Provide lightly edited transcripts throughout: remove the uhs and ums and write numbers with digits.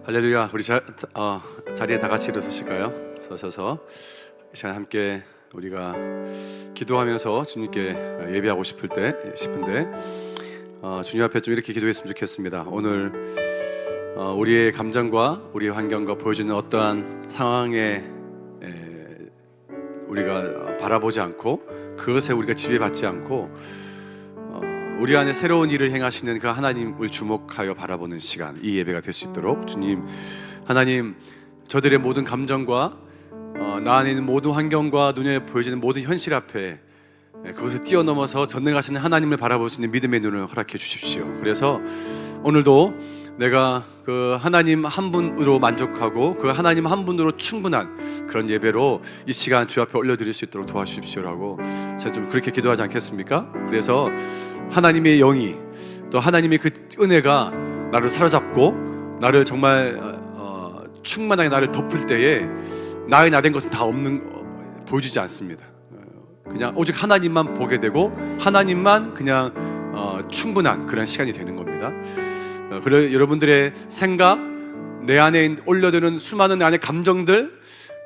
할렐루야. 우리 자리에 다 같이 일어서실까요? 서셔서 이 시간 함께 우리가 기도하면서 주님께 예배하고 싶은데 주님 앞에 좀 이렇게 기도했으면 좋겠습니다. 오늘 우리의 감정과 우리의 환경과 보여지는 어떠한 상황에 우리가 바라보지 않고 그것에 우리가 지배받지 않고 우리 안에 새로운 일을 행하시는 그 하나님을 주목하여 바라보는 시간, 이 예배가 될 수 있도록 주님, 하나님, 저들의 모든 감정과 나 안에 있는 모든 환경과 눈에 보여지는 모든 현실 앞에 그것을 뛰어넘어서 전능하시는 하나님을 바라볼 수 있는 믿음의 눈을 허락해 주십시오. 그래서 오늘도 내가 그 하나님 한 분으로 만족하고 그 하나님 한 분으로 충분한 그런 예배로 이 시간 주 앞에 올려드릴 수 있도록 도와주십시오라고 제가 좀 그렇게 기도하지 않겠습니까? 그래서 하나님의 영이 또 하나님의 그 은혜가 나를 사로잡고 나를 정말 충만하게 나를 덮을 때에 나의 나 된 것은 다 보여지지 않습니다. 그냥 오직 하나님만 보게 되고 하나님만 그냥 충분한 그런 시간이 되는 겁니다. 그래 여러분들의 생각, 내 안에 올려드는 수많은 내 안의 감정들,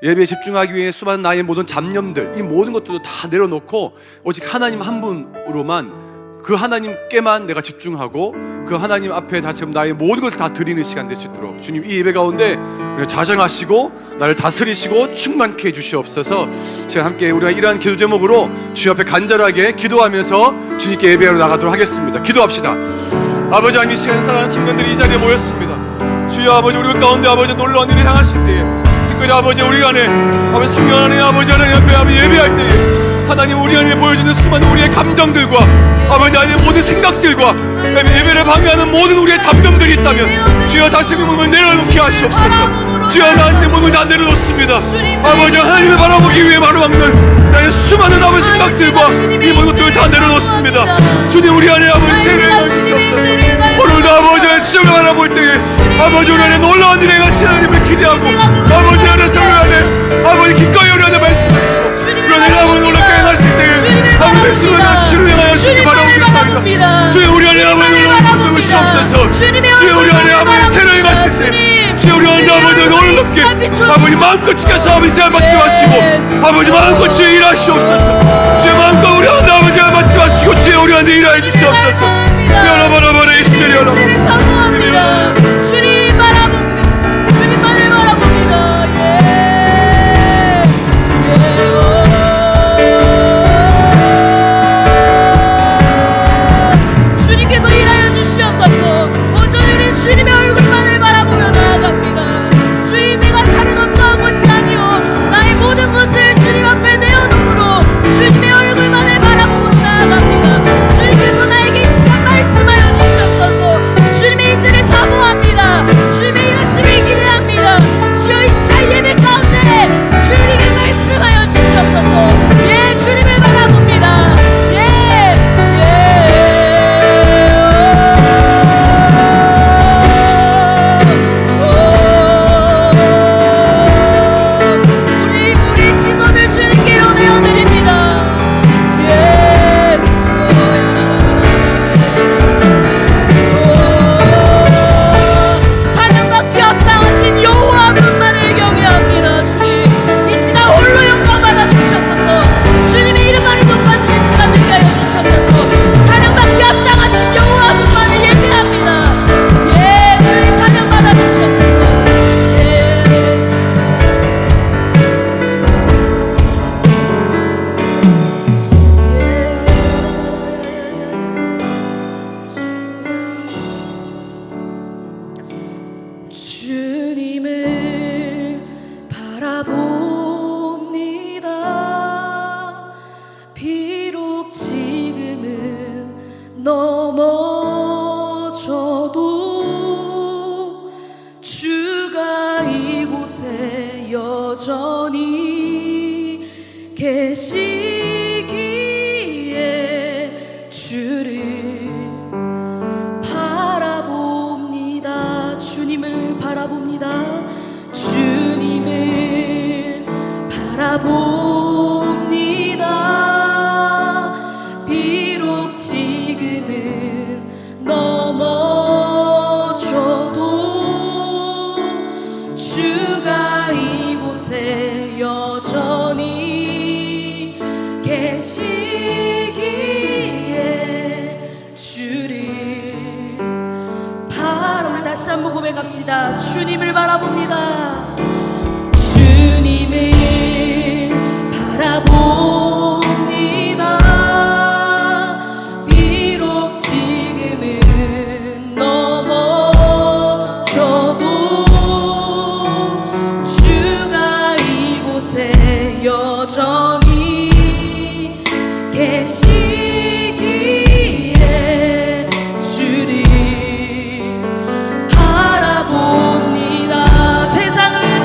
예배에 집중하기 위해 수많은 나의 모든 잡념들, 이 모든 것들도 다 내려놓고 오직 하나님 한 분으로만, 그 하나님께만 내가 집중하고 그 하나님 앞에 다 지금 나의 모든 것을 다 드리는 시간 될 수 있도록 주님, 이 예배 가운데 자정하시고 나를 다스리시고 충만케 해주시옵소서. 지금 함께 우리가 이러한 기도 제목으로 주 앞에 간절하게 기도하면서 주님께 예배하러 나가도록 하겠습니다. 기도합시다. 아버지, 하나님, 이 시간에 사랑하는 친구들이 이 자리에 모였습니다. 주여 아버지, 우리 가운데 아버지 놀라운 일을 향하실 때에, 특별히 아버지 우리 안에 아버지 성령 안에 아버지 하나님 앞에 아버지 예배할 때에 하나님, 우리 안에 보여지는 수많은 우리의 감정들과 아버지 안에 모든 생각들과 예배를 방해하는 모든 우리의 잡념들이 있다면 주여 다시 그 몸을 내려놓게 하시옵소서. 주여, 나한테 몸을 다 내려놓습니다. 아버지 하나님을 바라보기 위해 바로막는 나의 수많은 아버지 생각들과 이 모든 것들을 다 내려놓습니다. 주님, 우리 안에 아버지 세례를 넣으시옵소서. 오늘도 아버지의 주님을 바라볼 때에 아버지 우리 안에 놀라운 일을 행하신 하나님을 기대하고 아버지 안에서 우리 안에 아버지 기꺼이 우리 안에 말씀하시고 그런 일 아버지 놀랍게 행하실 때에 아버지 백성을 주를 향하여 주님 바라보겠습니다. 주여, 우리 안에 아버지 놀라운 분을 주옵소서. 주여, 우리 안에 아버지 새로 행하실 때 주여, 우리 안에 아버지 놀랍게 아버지 마음껏 주께서 아버지 잘 말씀하시고 아버지 마음껏 주여 일하시옵소서. 주여 마음껏 우리 안에 아버지 잘 말씀하시고 주여 우리 안에 일하여 주시옵소서. 여러분의 이시리 여러분 주님 바라봅니다. 주님만을 바라봅니다. 주님께서 일하여 주시옵소서. 온전히 우리 주님의 얼굴만을 바라보며 나아갑니다. 주님, 내가 다른 어떠한 것이 아니요 나의 모든 것을 주님 앞에 내어놓으로 주님의 얼굴만을 바라보고 나아갑니다. 주님께서 나에게 이 시간 말씀하여 주시옵소서. 주님의 인자를 사모합니다. 주님의 일하심을 기대합니다. 주여, 이 시간 예배 가운데 주님에게 말씀하여 주시옵소서. 예, 주님을 바라봅니다. 우리 시선을 주님께로 내어드립니다. 찬양받기 합당하신 여호와 분만을 경외합니다. 주님, 이 시간 홀로 영광 받아 주시옵소서. 주님의 이름만이 높아지는 시간 되게 하여 주시옵소서. 찬양받기 합당하신 여호와 분만을 예배합니다. 예, 주님 찬양 받아 주시옵소서. 주님을 바라봅니다. 비록 지금은 넘어져도 주가 이곳에 여전히 계시기에 주를 바라봅니다. 주님을 바라봅니다. 주님을 바라봅니다. 비록 지금은 넘어져도 다시 한번 고백합시다. 주님을 바라봅니다. 주님을 바라봅니다. 비록 지금은 넘어져도 주가 이곳에 여전히 계시기에 주를 바라봅니다. 세상은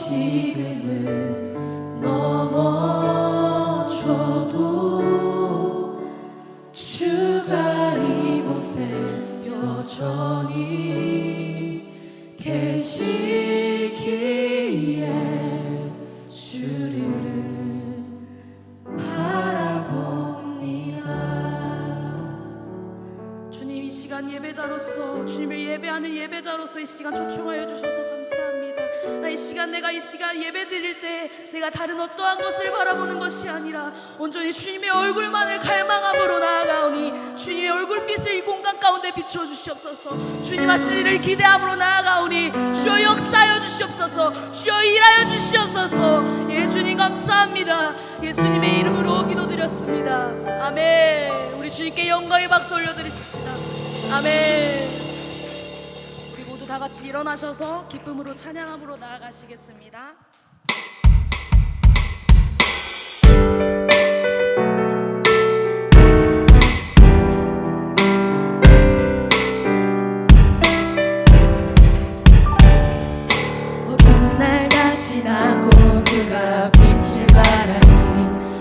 지금은 넘어져도 주가 이곳에 여전히 계시기에 주를 바라봅니다. 주님, 이 시간 예배자로서, 주님을 예배하는 예배자로서 이 시간 초청하여 주셔서 감사합니다. 이 시간, 내가 이 시간 예배 드릴 때 내가 다른 어떠한 것을 바라보는 것이 아니라 온전히 주님의 얼굴만을 갈망함으로 나아가오니, 주님의 얼굴빛을 이 공간 가운데 비춰주시옵소서. 주님 하실 일을 기대함으로 나아가오니 주여 역사하여 주시옵소서. 주여 일하여 주시옵소서. 예, 주님 감사합니다. 예수님의 이름으로 기도드렸습니다. 아멘. 우리 주님께 영광의 박수 올려드리십시다. 아멘. 우리 모두 다 같이 일어나셔서 기쁨으로 찬양함으로 나아가시겠습니다. 어떤 날 다 지나고 그가 빛을 바라니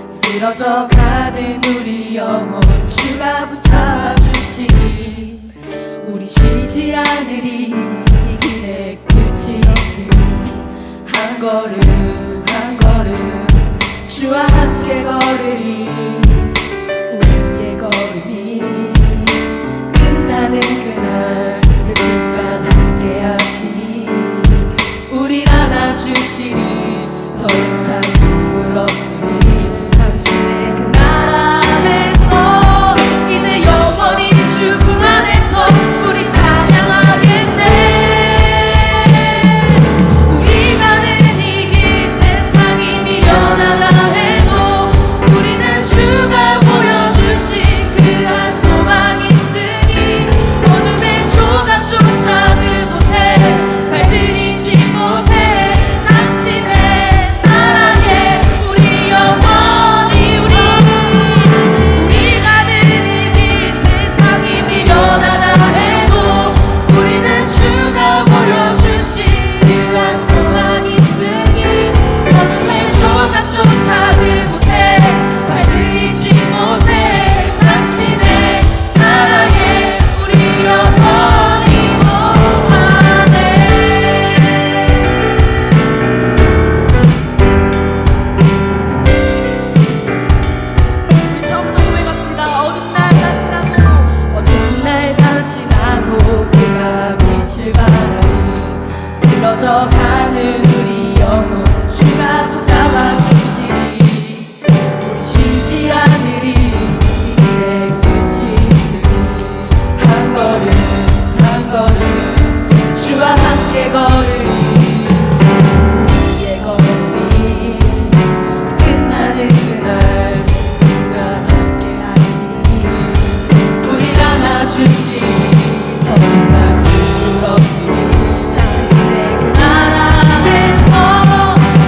쓰러져가는 우리 영혼 주가 붙잡아 주시니, 우리 쉬지 않으리 이 길의 끝이 없으니 한 걸음 한 걸음 주와 함께 걸으리. 우리의 걸음이 끝나는 그날 그 순간 함께 하시니 우릴 안아주시니 더 이상 눈물 없으니 당신의 그 나라 안에서 이제 영원히 주 품 안에서 우리 찬양하겠네. 우리가 는 이 길 세상이 미련하다 해도 우리는 주가 보여주신 그한 소망이 있으니 어둠의 조각조차 그곳에 발들이지 못해 당신의 나라에 우리 영원히 우리가 는 이 길 세상이 미련하다 해도 우리는 주가 보여주신 그한 소망이 있으니 어둠의 조각조차 그곳에 발들이지 못해 당신의 나라에 우리 영원히 거하네. 우리 처음부터 고백합시다. 어두운 날 다 지나고, 어두운 날 다 지나고 그가 빛을 바라니 쓰러져가는 우리 영혼 주가 붙잡아 주시니 우리 쉬지 않으리 이 길의 끝이 있으니 한 걸음 한 걸음 주와 함께 걸으리. 우리의 걸음이 끝나는 그날 주가 함께 하시니 우릴 안아주시니 더 이상 눈물 없으니 당신의 그 나라 안에서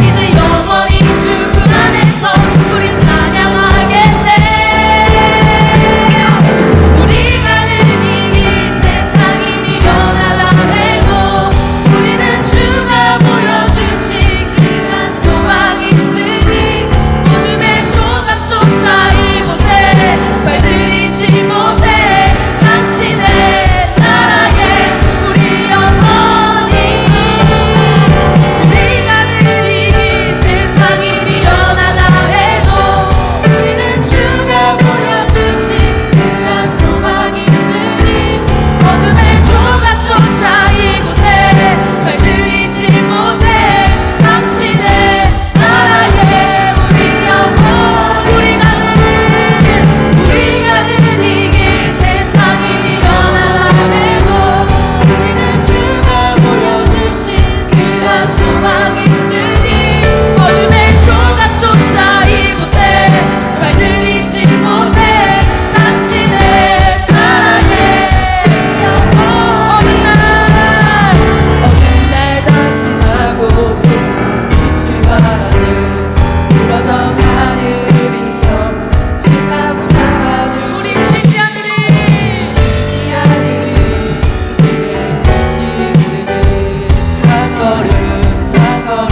이제 영원히 주 품 안에서 우리 찬양하겠네. 우리가 는 이 길 세상이 미련하다 해도 우리는 주가 보여주신 그한 소망이 있으니 어둠의 조각조차 이곳에 발들이지 못해 당신의 나라에 우리 영원히 우리가 는 이 길 세상이 미련하다 해도 우리는 주가 보여주신 그한 소망이 있으니 어둠의 조각조차 이곳에 발들이지 못해 당신의 나라에 우리 영원히 우리가 는 이 길 세상이 미련하다 해도 우리는 주가 보여주신 그한 소망이 있으니 어둠의 조각조차 이곳에 발들이지 못해 당신의 나라에 어느 날 다 지나고 그가 빛을 바라는 쓰러져가는 우리 영혼 주가 붙잡아 주시니 우리 쉬지 않으리 그 길의 끝이 있으니 한 걸음 한 걸음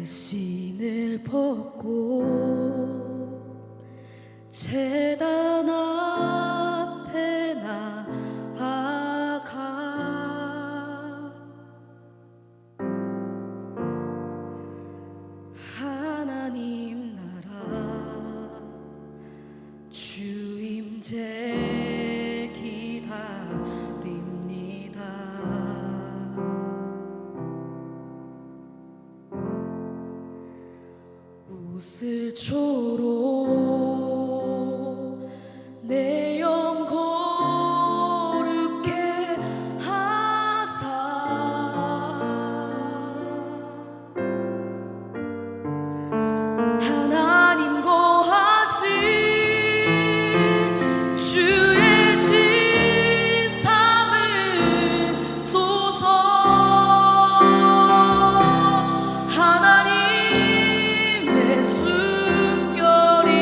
신을 벗고 제단 앞에 나아가 하나님 나라 주임제 기다립니다. 웃을 초로 내 영 거룩해 하사 하나님 거하신 주의 집 삼으소서. 하나님의 숨결이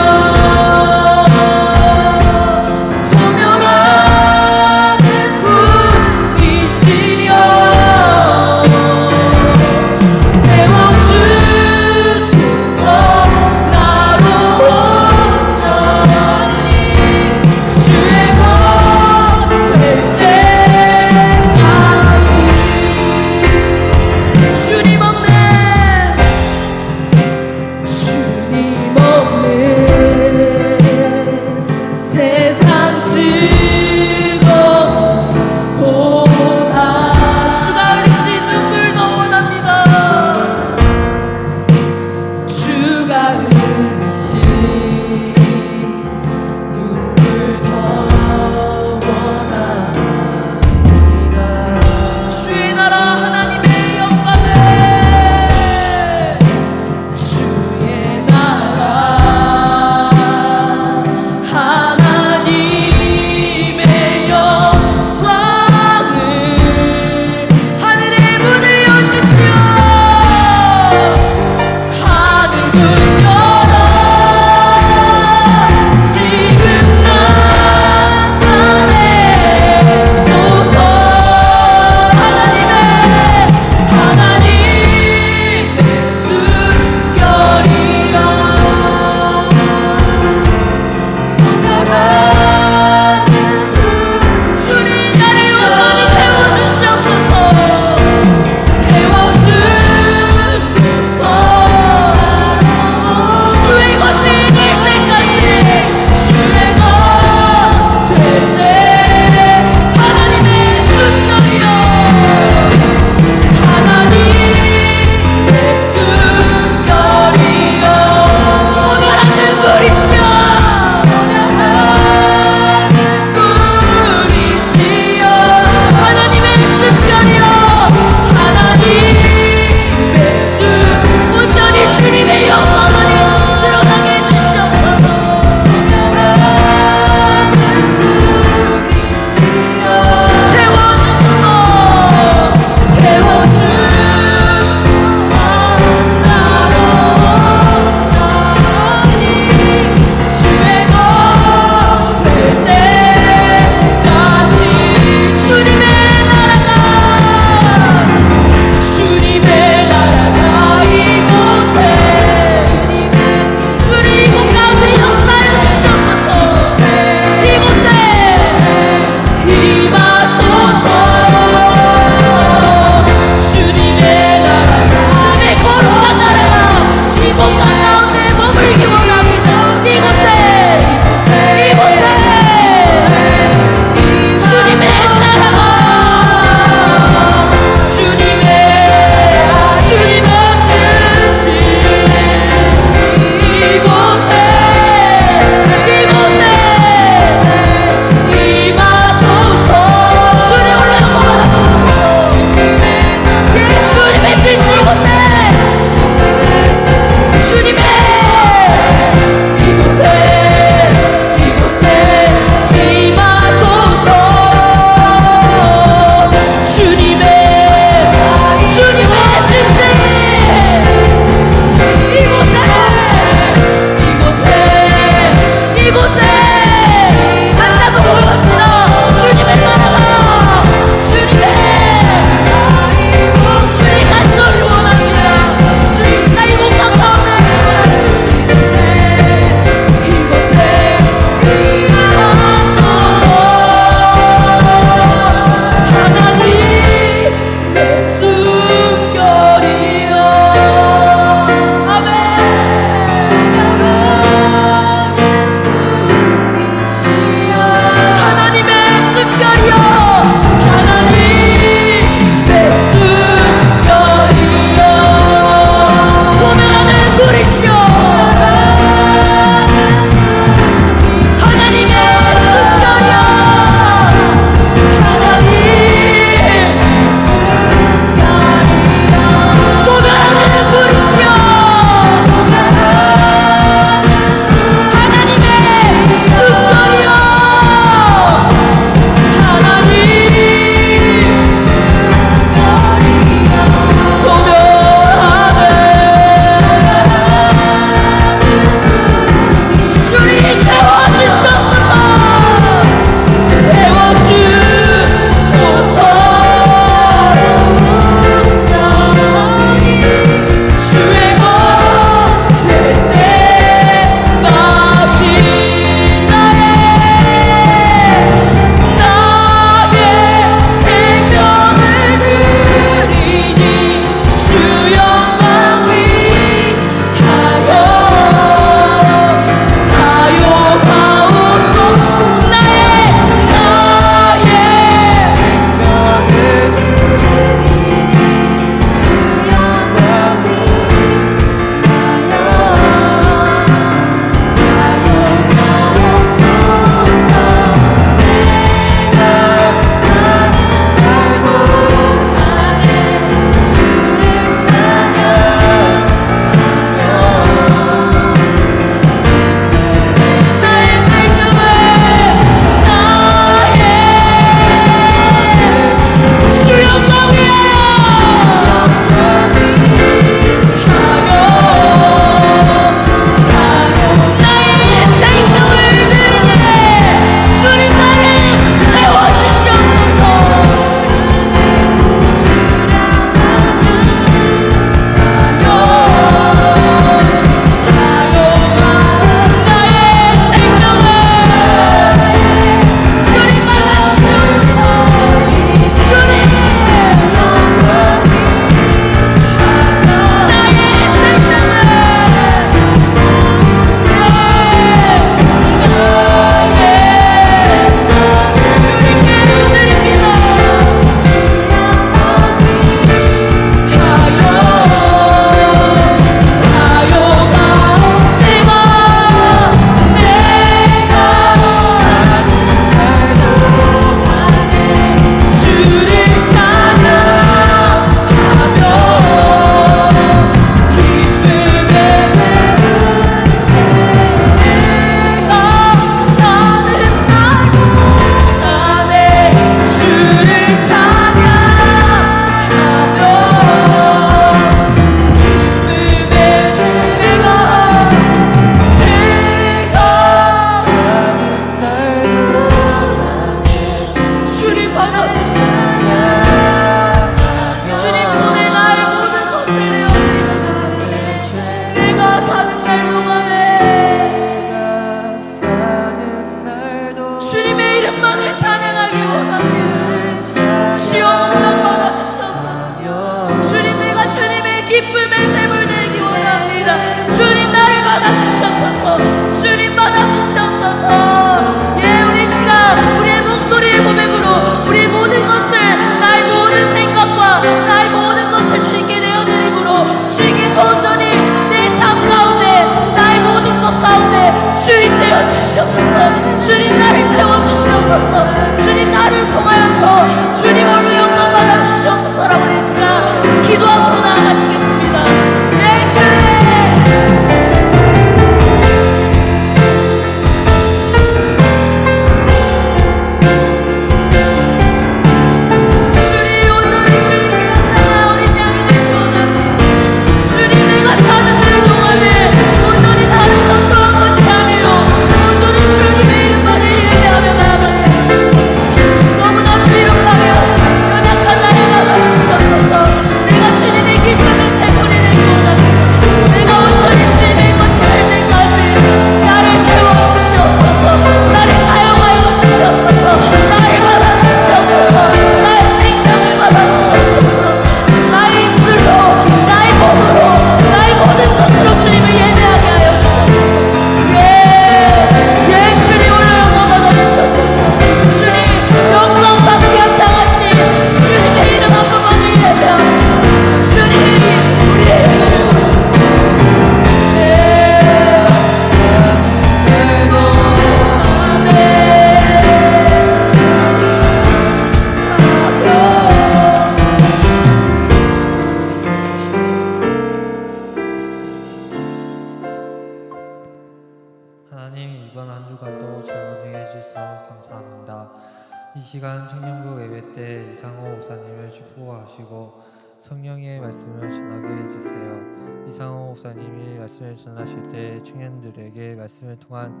이 시간 청년부 예배 때 이상호 목사님을 축복하시고 성령의 말씀을 전하게 해주세요. 이상호 목사님이 말씀을 전하실 때 청년들에게 말씀을 통한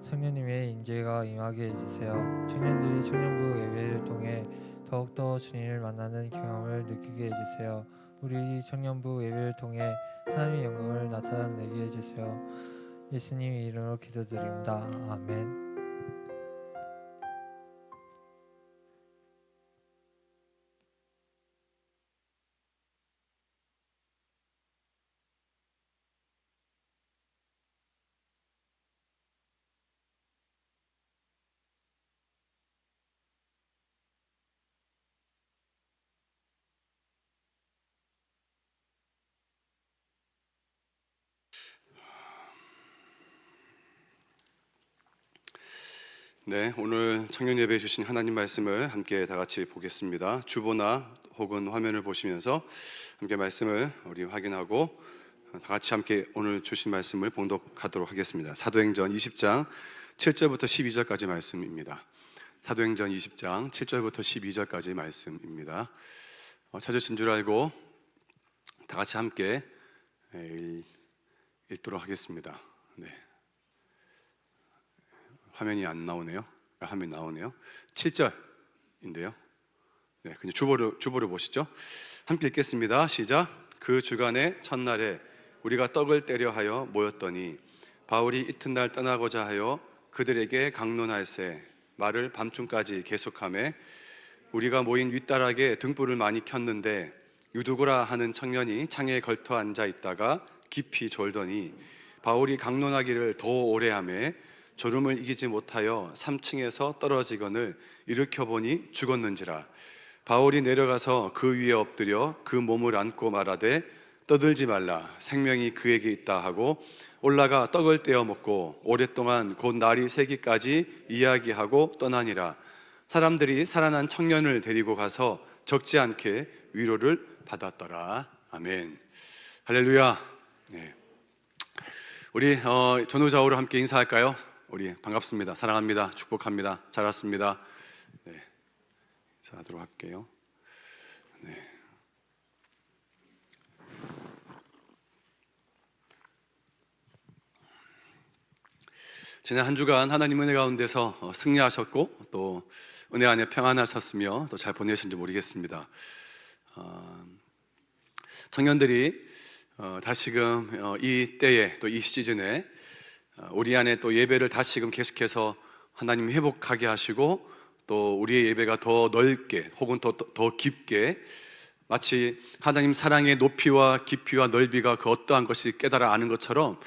성령님의 인재가 임하게 해주세요. 청년들이 청년부 예배를 통해 더욱더 주님을 만나는 경험을 느끼게 해주세요. 우리 청년부 예배를 통해 하나님의 영광을 나타내게 해주세요. 예수님의 이름으로 기도드립니다. 아멘. 네, 오늘 청년 예배해 주신 하나님 말씀을 함께 다 같이 보겠습니다. 주보나 혹은 화면을 보시면서 함께 말씀을 우리 확인하고 다 같이 함께 오늘 주신 말씀을 봉독하도록 하겠습니다. 사도행전 20장 7절부터 12절까지 말씀입니다. 사도행전 20장 7절부터 12절까지 말씀입니다. 찾으신 줄 알고 다 같이 함께 읽도록 하겠습니다. 네. 화면이 안 나오네요. 화면 나오네요. 7절인데요. 네, 그냥 주보를 보시죠. 함께 읽겠습니다. 시작. 그 주간의 첫날에 우리가 떡을 떼려 하여 모였더니 바울이 이튿날 떠나고자 하여 그들에게 강론할세 말을 밤중까지 계속하매 우리가 모인 윗다락에 등불을 많이 켰는데 유두고라 하는 청년이 창에 걸터 앉아 있다가 깊이 졸더니 바울이 강론하기를 더 오래 하매 졸음을 이기지 못하여 3층에서 떨어지거늘 일으켜보니 죽었는지라. 바울이 내려가서 그 위에 엎드려 그 몸을 안고 말하되 떠들지 말라 생명이 그에게 있다 하고 올라가 떡을 떼어 먹고 오랫동안 곧 날이 새기까지 이야기하고 떠나니라. 사람들이 살아난 청년을 데리고 가서 적지 않게 위로를 받았더라. 아멘. 할렐루야. 네. 우리 전후좌우로 함께 인사할까요? 우리 반갑습니다. 사랑합니다. 축복합니다. 잘 왔습니다. 네, 인사하도록 할게요. 네. 지난 한 주간 하나님 은혜 가운데서 승리하셨고 또 은혜 안에 평안하셨으며 또 잘 보내셨는지 모르겠습니다. 청년들이 다시금 이 때에 또 이 시즌에 우리 안에 또 예배를 다시금 계속해서 하나님 회복하게 하시고 또 우리의 예배가 더 넓게 혹은 더 깊게 마치 하나님 사랑의 높이와 깊이와 넓이가 그 어떠한 것이 깨달아 아는 것처럼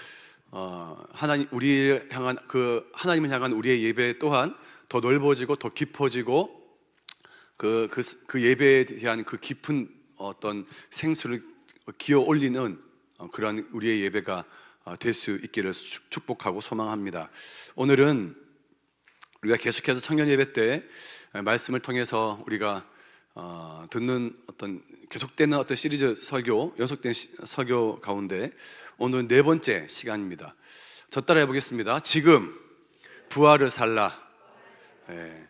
하나님을 향한 우리의 예배 또한 더 넓어지고 더 깊어지고 그 예배에 대한 그 깊은 어떤 생수를 기어 올리는 그런 우리의 예배가 될 수 있기를 축복하고 소망합니다. 오늘은 우리가 계속해서 청년 예배 때 말씀을 통해서 우리가 듣는 어떤 계속되는 어떤 시리즈 설교, 연속된 설교 가운데 오늘 네 번째 시간입니다. 저 따라해 보겠습니다. 지금 부활을 살라. 네.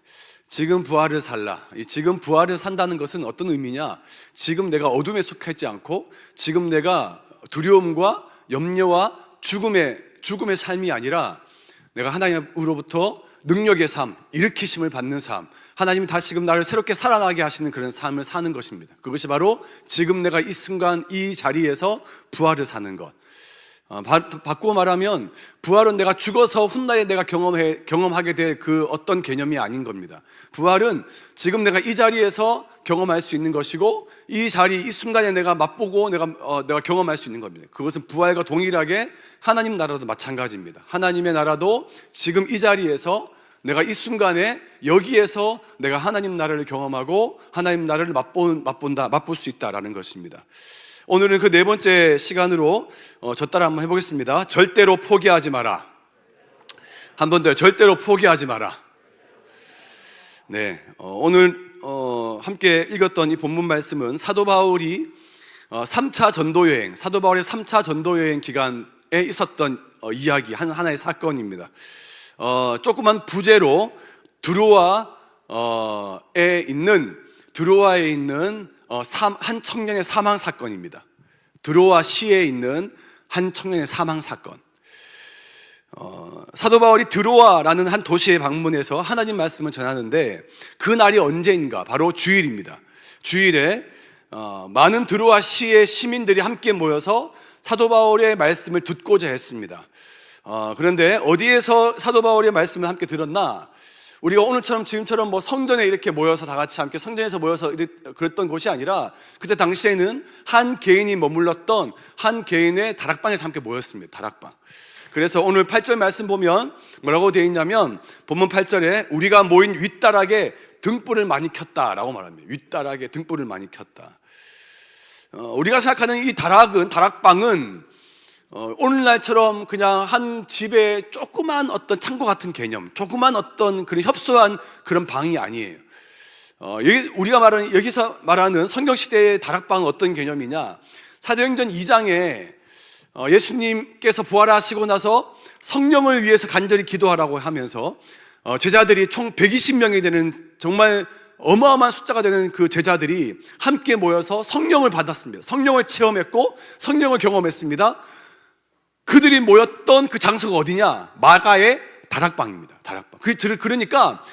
지금 부활을 살라. 이 지금 부활을 산다는 것은 어떤 의미냐? 지금 내가 어둠에 속해 있지 않고 지금 내가 두려움과 염려와 죽음의 삶이 아니라 내가 하나님으로부터 능력의 삶, 일으키심을 받는 삶, 하나님이 다시금 나를 새롭게 살아나게 하시는 그런 삶을 사는 것입니다. 그것이 바로 지금 내가 이 순간 이 자리에서 부활을 사는 것. 바꾸어 말하면 부활은 내가 죽어서 훗날에 내가 경험하게 될 그 어떤 개념이 아닌 겁니다. 부활은 지금 내가 이 자리에서 경험할 수 있는 것이고 이 자리, 이 순간에 내가 맛보고 내가 경험할 수 있는 겁니다. 그것은 부활과 동일하게 하나님 나라도 마찬가지입니다. 하나님의 나라도 지금 이 자리에서 내가 이 순간에 여기에서 내가 하나님 나라를 경험하고 하나님 나라를 맛볼 수 있다라는 것입니다. 오늘은 그 네 번째 시간으로 저 따라 한번 해보겠습니다. 절대로 포기하지 마라. 한 번 더, 절대로 포기하지 마라. 네, 오늘 함께 읽었던 이 본문 말씀은 사도 바울이 3차 전도 여행, 사도 바울의 3차 전도 여행 기간에 있었던 이야기, 하나의 사건입니다. 조그만 부제로 두로와 드로아에 있는 한 청년의 사망 사건입니다. 드로아 시에 있는 한 청년의 사망 사건. 사도 바울이 드로아라는 한 도시에 방문해서 하나님 말씀을 전하는데 그 날이 언제인가? 바로 주일입니다. 주일에 많은 드로아 시의 시민들이 함께 모여서 사도 바울의 말씀을 듣고자 했습니다. 그런데 어디에서 사도 바울의 말씀을 함께 들었나? 우리가 오늘처럼 지금처럼 뭐 성전에 이렇게 모여서 다 같이 함께 성전에서 모여서 그랬던 곳이 아니라 그때 당시에는 한 개인이 머물렀던 한 개인의 다락방에서 함께 모였습니다. 다락방. 그래서 오늘 8절 말씀 보면 뭐라고 되어 있냐면 본문 8절에 우리가 모인 윗다락에 등불을 많이 켰다라고 말합니다. 윗다락에 등불을 많이 켰다. 우리가 생각하는 이 다락방은 오늘날처럼 그냥 한 집에 조그만 어떤 창고 같은 개념, 조그만 어떤 그런 협소한 그런 방이 아니에요. 여기서 말하는 성경시대의 다락방은 어떤 개념이냐? 사도행전 2장에 예수님께서 부활하시고 나서 성령을 위해서 간절히 기도하라고 하면서 제자들이 총 120명이 되는 정말 어마어마한 숫자가 되는 그 제자들이 함께 모여서 성령을 받았습니다. 성령을 체험했고 성령을 경험했습니다. 그들이 모였던 그 장소가 어디냐? 마가의 다락방입니다. 다락방. 그러니까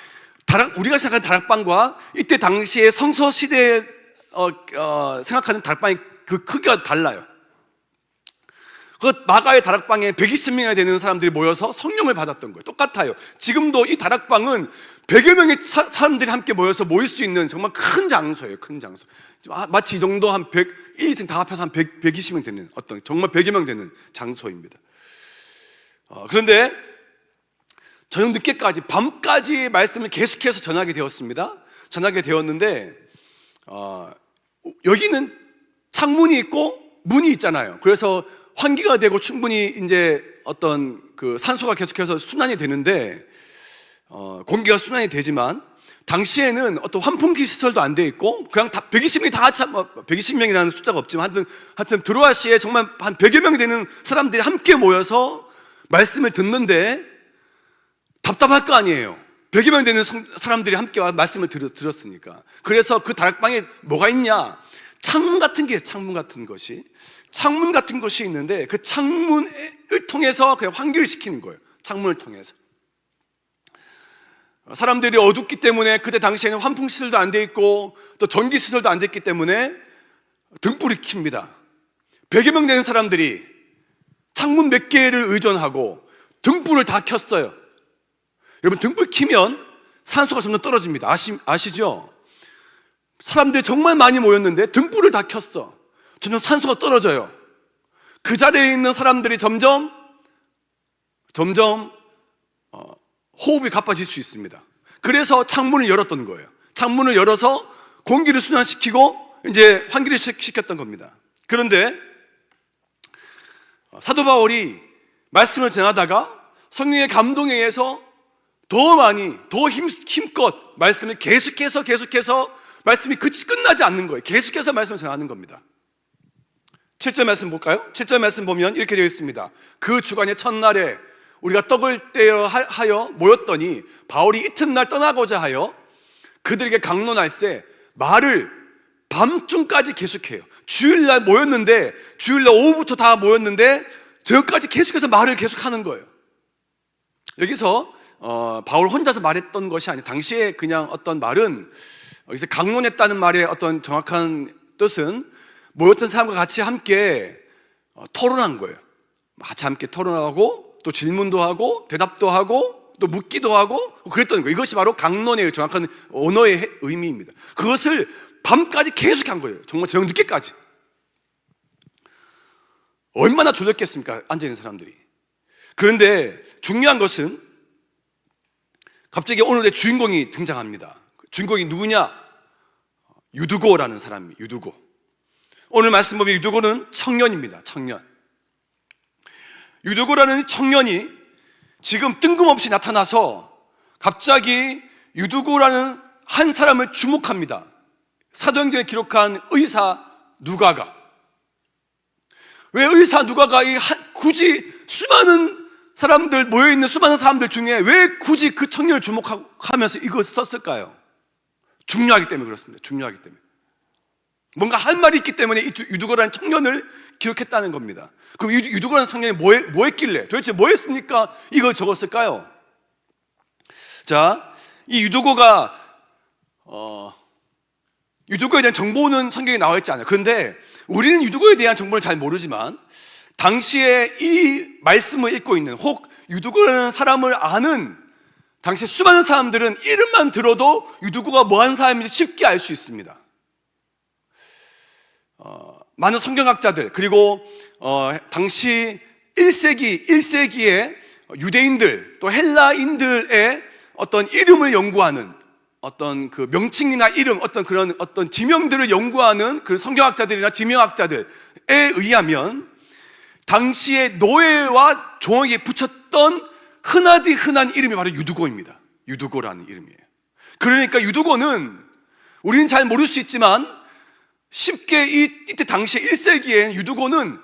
우리가 생각하는 다락방과 이때 당시에 성서 시대에 생각하는 다락방의 그 크기가 달라요. 그 마가의 다락방에 120명이 되는 사람들이 모여서 성령을 받았던 거예요. 똑같아요. 지금도 이 다락방은 100여 명의 사람들이 함께 모여서 모일 수 있는 정말 큰 장소예요. 큰 장소. 마치 이 정도 한 1층 다 합해서 한 120명 되는 어떤 정말 100여 명 되는 장소입니다. 그런데 저녁 늦게까지 밤까지 말씀을 계속해서 전하게 되었습니다. 전하게 되었는데 여기는 창문이 있고 문이 있잖아요. 그래서 환기가 되고 충분히 이제 어떤 그 산소가 계속해서 순환이 되는데 공기가 순환이 되지만 당시에는 어떤 환풍기 시설도 안 돼 있고 그냥 다 120명이 다 같이 120명이라는 숫자가 없지만 하여튼 드로아 시에 정말 한 100여 명이 되는 사람들이 함께 모여서 말씀을 듣는데 답답할 거 아니에요. 100여 명 되는 사람들이 함께 와서 말씀을 들었으니까. 그래서 그 다락방에 뭐가 있냐? 창문 같은 것이 있는데 그 창문을 통해서 그냥 환기를 시키는 거예요. 창문을 통해서. 사람들이 어둡기 때문에 그때 당시에는 환풍시설도 안 돼 있고 또 전기시설도 안 됐기 때문에 등불이 킵니다. 100여 명 되는 사람들이 창문 몇 개를 의존하고 등불을 다 켰어요. 여러분, 등불 켜면 산소가 점점 떨어집니다. 아시죠? 사람들이 정말 많이 모였는데 등불을 다 켰어. 점점 산소가 떨어져요. 그 자리에 있는 사람들이 점점 호흡이 가빠질 수 있습니다. 그래서 창문을 열었던 거예요. 창문을 열어서 공기를 순환시키고 이제 환기를 시켰던 겁니다. 그런데 사도 바울이 말씀을 전하다가 성령의 감동에 의해서 더 많이, 더 힘껏 말씀을 계속해서 말씀이 끝나지 않는 거예요. 계속해서 말씀을 전하는 겁니다. 7절 말씀 볼까요? 7절 말씀 보면 이렇게 되어 있습니다. 그 주간의 첫날에 우리가 떡을 떼어 하여 모였더니 바울이 이튿날 떠나고자 하여 그들에게 강론할세 말을 밤중까지 계속해요. 주일날 모였는데 주일날 오후부터 다 모였는데 저까지 계속해서 말을 계속하는 거예요. 여기서 바울 혼자서 말했던 것이 아니라 당시에 그냥 어떤 말은 여기서 강론했다는 말의 어떤 정확한 뜻은 모였던 사람과 같이 함께 토론한 거예요. 같이 함께 토론하고 또 질문도 하고 대답도 하고 또 묻기도 하고 그랬던 거예요. 이것이 바로 강론의 정확한 언어의 의미입니다. 그것을 밤까지 계속한 거예요. 정말 저녁 늦게까지. 얼마나 졸렸겠습니까? 앉아있는 사람들이. 그런데 중요한 것은 갑자기 오늘의 주인공이 등장합니다. 주인공이 누구냐? 유두고라는 사람이 유두고. 오늘 말씀 보면 유두고는 청년입니다. 청년. 유두고라는 청년이 지금 뜬금없이 나타나서 갑자기 유두고라는 한 사람을 주목합니다. 사도행전에 기록한 의사 누가가. 왜 의사 누가가 굳이 수많은 사람들 모여있는 수많은 사람들 중에 왜 굳이 그 청년을 주목하면서 이것을 썼을까요? 중요하기 때문에 그렇습니다. 중요하기 때문에. 뭔가 할 말이 있기 때문에 이 유두고라는 청년을 기록했다는 겁니다. 그럼 유두고라는 청년이 뭐 했길래, 도대체 뭐 했습니까? 이걸 적었을까요? 자, 이 유두고가 유두고에 대한 정보는 성경에 나와 있지 않아요. 그런데 우리는 유두고에 대한 정보를 잘 모르지만 당시에 이 말씀을 읽고 있는, 혹 유두고라는 사람을 아는 당시 수많은 사람들은 이름만 들어도 유두고가 뭐하는 사람인지 쉽게 알 수 있습니다. 많은 성경학자들, 그리고 당시 1세기의 유대인들, 또 헬라인들의 어떤 이름을 연구하는 어떤 그 명칭이나 이름, 어떤 지명들을 연구하는 그 성경학자들이나 지명학자들에 의하면 당시에 노예와 종에게 붙였던 흔하디 흔한 이름이 바로 유두고입니다. 유두고라는 이름이에요. 그러니까 유두고는 우리는 잘 모를 수 있지만 쉽게 이때 당시에 1세기엔 유두고는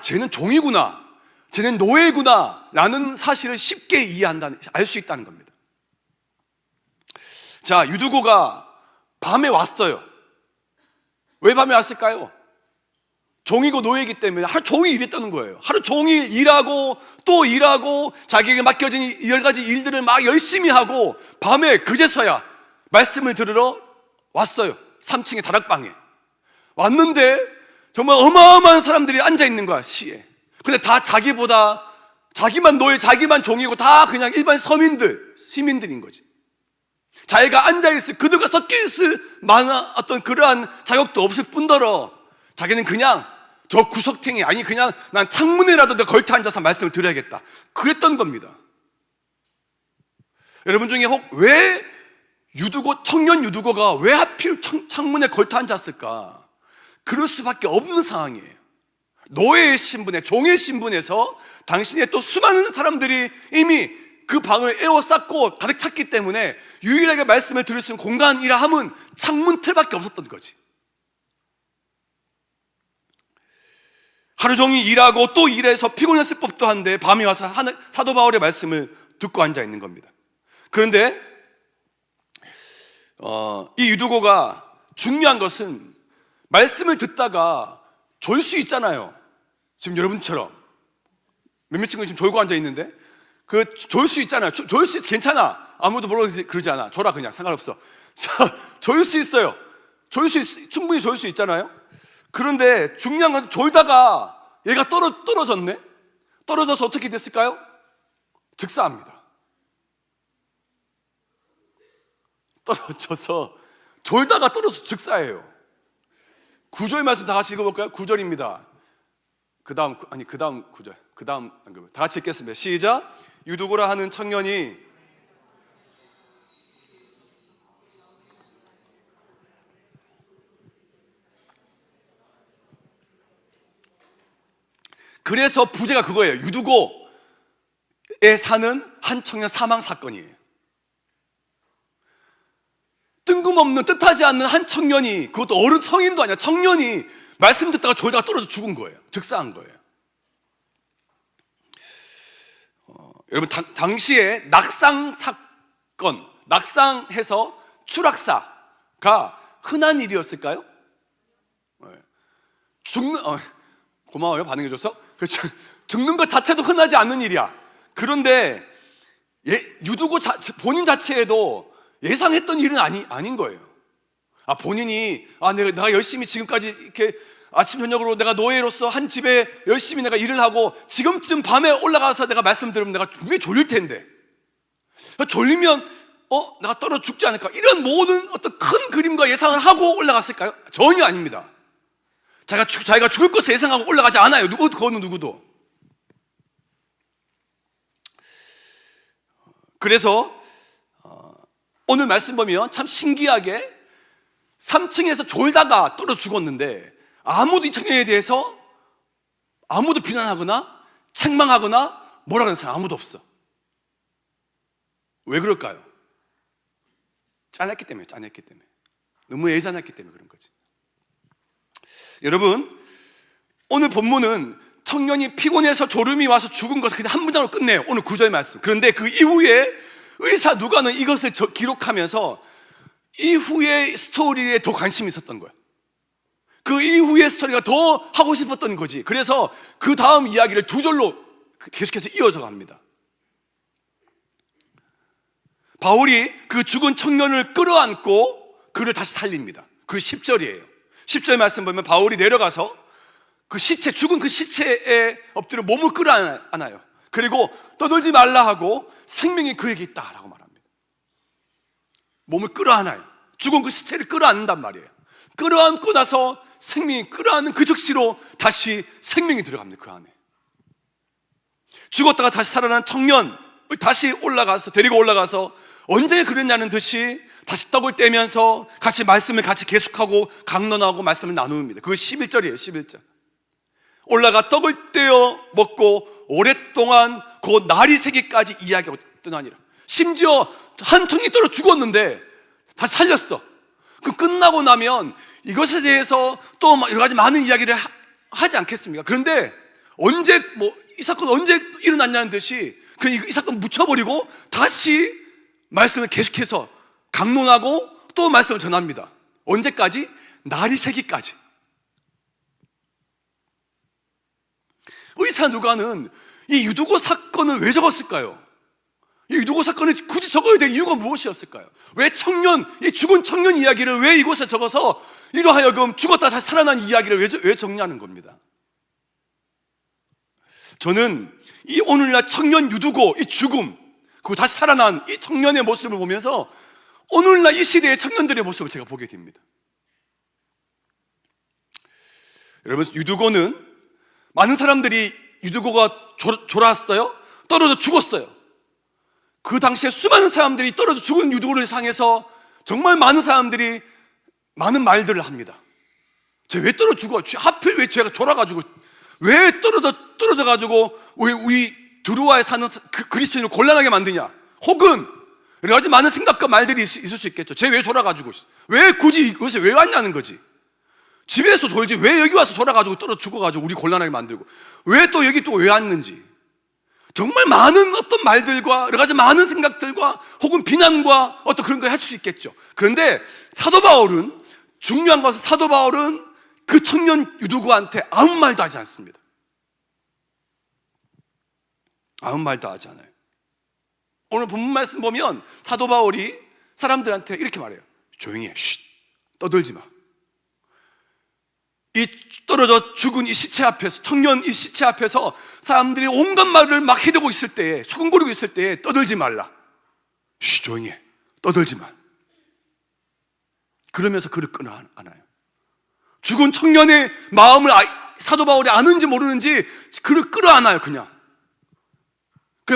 쟤는 종이구나, 쟤는 노예구나 라는 사실을 쉽게 알 수 있다는 겁니다. 자, 유두고가 밤에 왔어요. 왜 밤에 왔을까요? 종이고 노예이기 때문에 하루 종일 일했다는 거예요. 하루 종일 일하고 또 일하고 자기에게 맡겨진 여러 가지 일들을 막 열심히 하고 밤에 그제서야 말씀을 들으러 왔어요. 3층의 다락방에 왔는데 정말 어마어마한 사람들이 앉아있는 거야, 시에. 근데 다 자기만 노예, 자기만 종이고 다 그냥 일반 시민들인 거지. 자기가 앉아있을, 그들과 섞여있을 만한 어떤 그러한 자격도 없을 뿐더러 자기는 그냥 저 구석탱이, 아니 그냥 난 창문에라도 내가 걸터 앉아서 말씀을 드려야겠다, 그랬던 겁니다. 여러분 중에 혹 왜 청년 유두고가 왜 하필 창문에 걸터 앉았을까? 그럴 수밖에 없는 상황이에요. 노예의 신분에, 종의 신분에서 당신의 또 수많은 사람들이 이미 그 방을 에워쌌고 가득 찼기 때문에 유일하게 말씀을 들을 수 있는 공간이라 함은 창문 틀밖에 없었던 거지. 하루 종일 일하고 또 일해서 피곤했을 법도 한데 밤에 와서 사도 바울의 말씀을 듣고 앉아 있는 겁니다. 그런데 이 유두고가 중요한 것은 말씀을 듣다가 졸 수 있잖아요. 지금 여러분처럼 몇몇 친구가 지금 졸고 앉아 있는데 졸 수 있잖아요. 졸 수 괜찮아. 아무도 뭐라고 그러지 않아. 졸아, 그냥 상관없어. 자, 졸 수 있어요. 충분히 졸 수 있잖아요. 그런데 중요한 건 졸다가 얘가 떨어졌네. 떨어져서 어떻게 됐을까요? 즉사합니다. 떨어져서 졸다가 떨어져서 즉사예요. 9절 말씀 다 같이 읽어볼까요? 9절입니다. 그 다음 9절. 다 같이 읽겠습니다. 시작. 유두고라 하는 청년이 그래서 부제가 그거예요. 유두고에 사는 한 청년 사망 사건이에요. 뜬금없는, 뜻하지 않는 한 청년이, 그것도 어른 성인도 아니야, 청년이 말씀 듣다가 졸다가 떨어져 죽은 거예요. 즉사한 거예요. 여러분, 당시에 낙상 사건, 낙상해서 추락사가 흔한 일이었을까요? 고마워요, 반응해줘서. 죽는 것 자체도 흔하지 않는 일이야. 그런데 유두고 본인 자체에도 예상했던 일은 아닌 거예요. 본인이 내가 열심히 지금까지 이렇게 아침 저녁으로 내가 노예로서 한 집에 열심히 내가 일을 하고 지금쯤 밤에 올라가서 내가 말씀 들으면 내가 분명히 졸릴 텐데, 졸리면 내가 떨어 죽지 않을까, 이런 모든 어떤 큰 그림과 예상을 하고 올라갔을까요? 전혀 아닙니다. 자기가 죽을 것을 예상하고 올라가지 않아요. 그거는 누구도. 그래서 오늘 말씀 보면 참 신기하게 3층에서 졸다가 떨어져 죽었는데 아무도 이 청년에 대해서 아무도 비난하거나 책망하거나 뭐라 하는 사람 아무도 없어. 왜 그럴까요? 짠했기 때문에. 너무 애잔했기 때문에 그런 거지. 여러분, 오늘 본문은 청년이 피곤해서 졸음이 와서 죽은 것을 그냥 한 문장으로 끝내요. 오늘 9절 말씀. 그런데 그 이후에 의사 누가는 이것을 기록하면서 이후의 스토리에 더 관심이 있었던 거야. 그 이후의 스토리가 더 하고 싶었던 거지. 그래서 그 다음 이야기를 두 절로 계속해서 이어져 갑니다. 바울이 그 죽은 청년을 끌어안고 그를 다시 살립니다. 그 10절이에요. 10절 말씀 보면 바울이 내려가서 그 시체, 죽은 그 시체에 엎드려 몸을 끌어안아요. 그리고 떠들지 말라 하고 생명이 그에게 있다라고 말합니다. 몸을 끌어안아요. 죽은 그 시체를 끌어안는단 말이에요. 끌어안고 나서 생명이 끌어안는 그 즉시로 다시 생명이 들어갑니다. 그 안에 죽었다가 다시 살아난 청년을 다시 데리고 올라가서 언제 그랬냐는 듯이 다시 떡을 떼면서 같이 말씀을 같이 계속하고 강론하고 말씀을 나눕니다. 그게 11절이에요. 11절. 올라가 떡을 떼어 먹고 오랫동안 그 날이 새기까지 이야기하고 떠나니라. 심지어 한 청이 떨어 죽었는데 다시 살렸어. 그 끝나고 나면 이것에 대해서 또 여러 가지 많은 이야기를 하지 않겠습니까? 그런데 언제 이 사건 언제 일어났냐는 듯이 이 사건 묻혀버리고 다시 말씀을 계속해서 강론하고 또 말씀을 전합니다. 언제까지? 날이 새기까지. 의사 누가는 이 유두고 사건을 왜 적었을까요? 이 유두고 사건을 굳이 적어야 될 이유가 무엇이었을까요? 왜 이 죽은 청년 이야기를 왜 이곳에 적어서 이로 하여금 죽었다 다시 살아난 이야기를 왜 적냐는 겁니다. 저는 이 오늘날 청년 유두고 이 죽음, 그리고 다시 살아난 이 청년의 모습을 보면서 오늘날 이 시대의 청년들의 모습을 제가 보게 됩니다. 여러분, 유두고는 많은 사람들이 유두고가 졸았어요. 떨어져 죽었어요. 그 당시에 수많은 사람들이 떨어져 죽은 유두고를 향해서 정말 많은 사람들이 많은 말들을 합니다. 쟤 왜 떨어져 죽어? 하필 왜 쟤가 졸아가지고 왜 떨어져가지고 우리 드루아에 사는 그리스도인을 곤란하게 만드냐? 혹은 여러 가지 많은 생각과 말들이 있을 수 있겠죠. 쟤 왜 졸아가지고 왜 굳이 이곳에 왜 왔냐는 거지. 집에서 졸지 왜 여기 와서 졸아가지고 떨어져 죽어가지고 우리 곤란하게 만들고 왜 또 여기 또 왜 왔는지. 정말 많은 어떤 말들과 여러 가지 많은 생각들과 혹은 비난과 어떤 그런 걸 할 수 있겠죠. 그런데 중요한 것은 사도 바울은 그 청년 유두고한테 아무 말도 하지 않습니다. 아무 말도 하지 않아요. 오늘 본문 말씀 보면 사도 바울이 사람들한테 이렇게 말해요. 조용히 해. 쉿. 떠들지 마. 이 떨어져 죽은 이 시체 앞에서, 청년 이 시체 앞에서 사람들이 온갖 말을 막 해대고 있을 때에, 수근거리고 있을 때에 떠들지 말라. 쉬, 조용히 해. 떠들지 마. 그러면서 그를 끌어안아요. 죽은 청년의 마음을 사도 바울이 아는지 모르는지 그를 끌어안아요. 그냥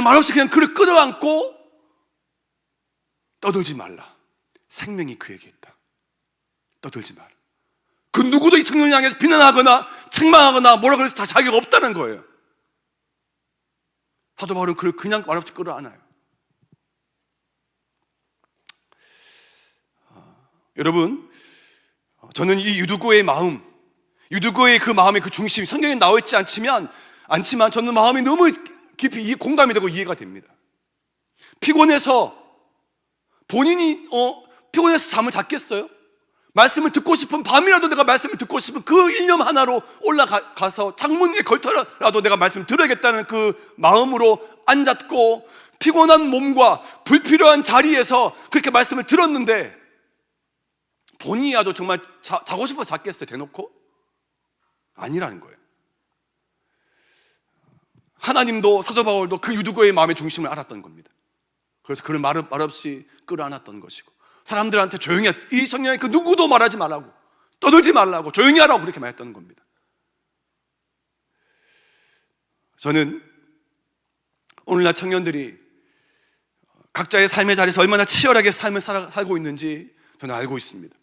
말없이 그냥 그를 끌어안고 떠들지 말라. 생명이 그에게 있다. 떠들지 마라. 그 누구도 이 청년을 향해서 비난하거나 책망하거나 뭐라 그래서 다 자격이 없다는 거예요. 사도 바울은 그를 그냥 말없이 끌어안아요. 여러분, 저는 이 유두고의 마음, 유두고의 그 마음의 그 중심이 성경에 나와 있지 않지만 저는 마음이 너무 깊이 공감이 되고 이해가 됩니다. 피곤해서 피곤해서 잠을 잤겠어요? 말씀을 듣고 싶은 밤이라도 내가 말씀을 듣고 싶은 그 일념 하나로 올라가서 창문 위에 걸터라도 내가 말씀을 들어야겠다는 그 마음으로 앉았고 피곤한 몸과 불필요한 자리에서 그렇게 말씀을 들었는데 본인이라도 정말 자고 싶어서 잤겠어요? 대놓고? 아니라는 거예요. 하나님도 사도 바울도 그 유두고의 마음의 중심을 알았던 겁니다. 그래서 그를 말없이 끌어안았던 것이고 사람들한테 조용히 해. 이 청년이 그 누구도 말하지 말라고, 떠들지 말라고, 조용히 하라고 그렇게 말했던 겁니다. 저는 오늘날 청년들이 각자의 삶의 자리에서 얼마나 치열하게 삶을 살고 있는지 저는 알고 있습니다.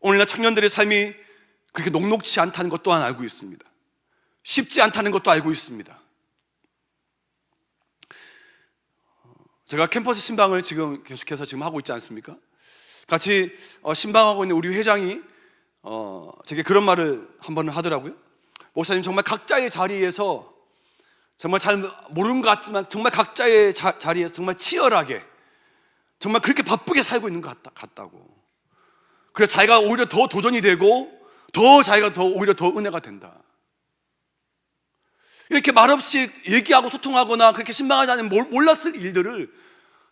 오늘날 청년들의 삶이 그렇게 녹록지 않다는 것 또한 알고 있습니다. 쉽지 않다는 것도 알고 있습니다. 제가 캠퍼스 신방을 지금 계속해서 지금 하고 있지 않습니까? 같이 신방하고 있는 우리 회장이 제게 그런 말을 한번 하더라고요. 목사님, 정말 각자의 자리에서 정말 잘 모르는 것 같지만 정말 각자의 자리에서 정말 치열하게 정말 그렇게 바쁘게 살고 있는 것 같다고. 그래서 자기가 오히려 더 도전이 되고 더 자기가 오히려 더 은혜가 된다. 이렇게 말없이 얘기하고 소통하거나 그렇게 신방하지 않으면 몰랐을 일들을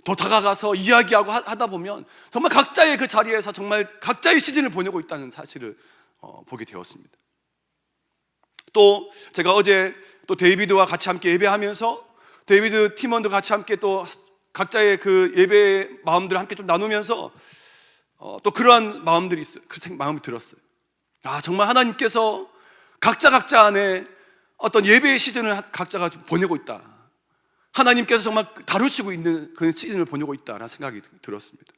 더 다가가서 이야기하고 하다 보면 정말 각자의 그 자리에서 정말 각자의 시즌을 보내고 있다는 사실을 보게 되었습니다. 또 제가 어제 또 데이비드와 같이 함께 예배하면서 데이비드 팀원도 같이 함께 또 각자의 그 예배의 마음들을 함께 좀 나누면서 또 그러한 마음들이 있어요. 그 마음이 들었어요. 아, 정말 하나님께서 각자 안에 어떤 예배의 시즌을 각자가 좀 보내고 있다. 하나님께서 정말 다루시고 있는 그 시즌을 보내고 있다라는 생각이 들었습니다.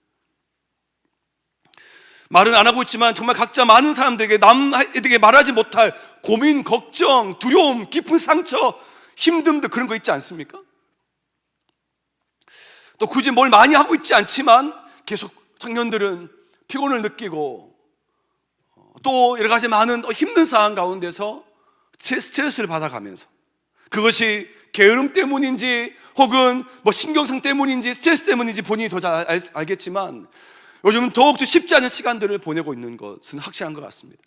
말은 안 하고 있지만 정말 각자 많은 사람들에게 남에게 말하지 못할 고민, 걱정, 두려움, 깊은 상처, 힘듦도 그런 거 있지 않습니까? 또 굳이 뭘 많이 하고 있지 않지만 계속 청년들은 피곤을 느끼고 또 여러 가지 많은 힘든 상황 가운데서 스트레스를 받아가면서 그것이 게으름 때문인지 혹은 뭐 신경성 때문인지 스트레스 때문인지 본인이 더 잘 알겠지만 요즘은 더욱더 쉽지 않은 시간들을 보내고 있는 것은 확실한 것 같습니다.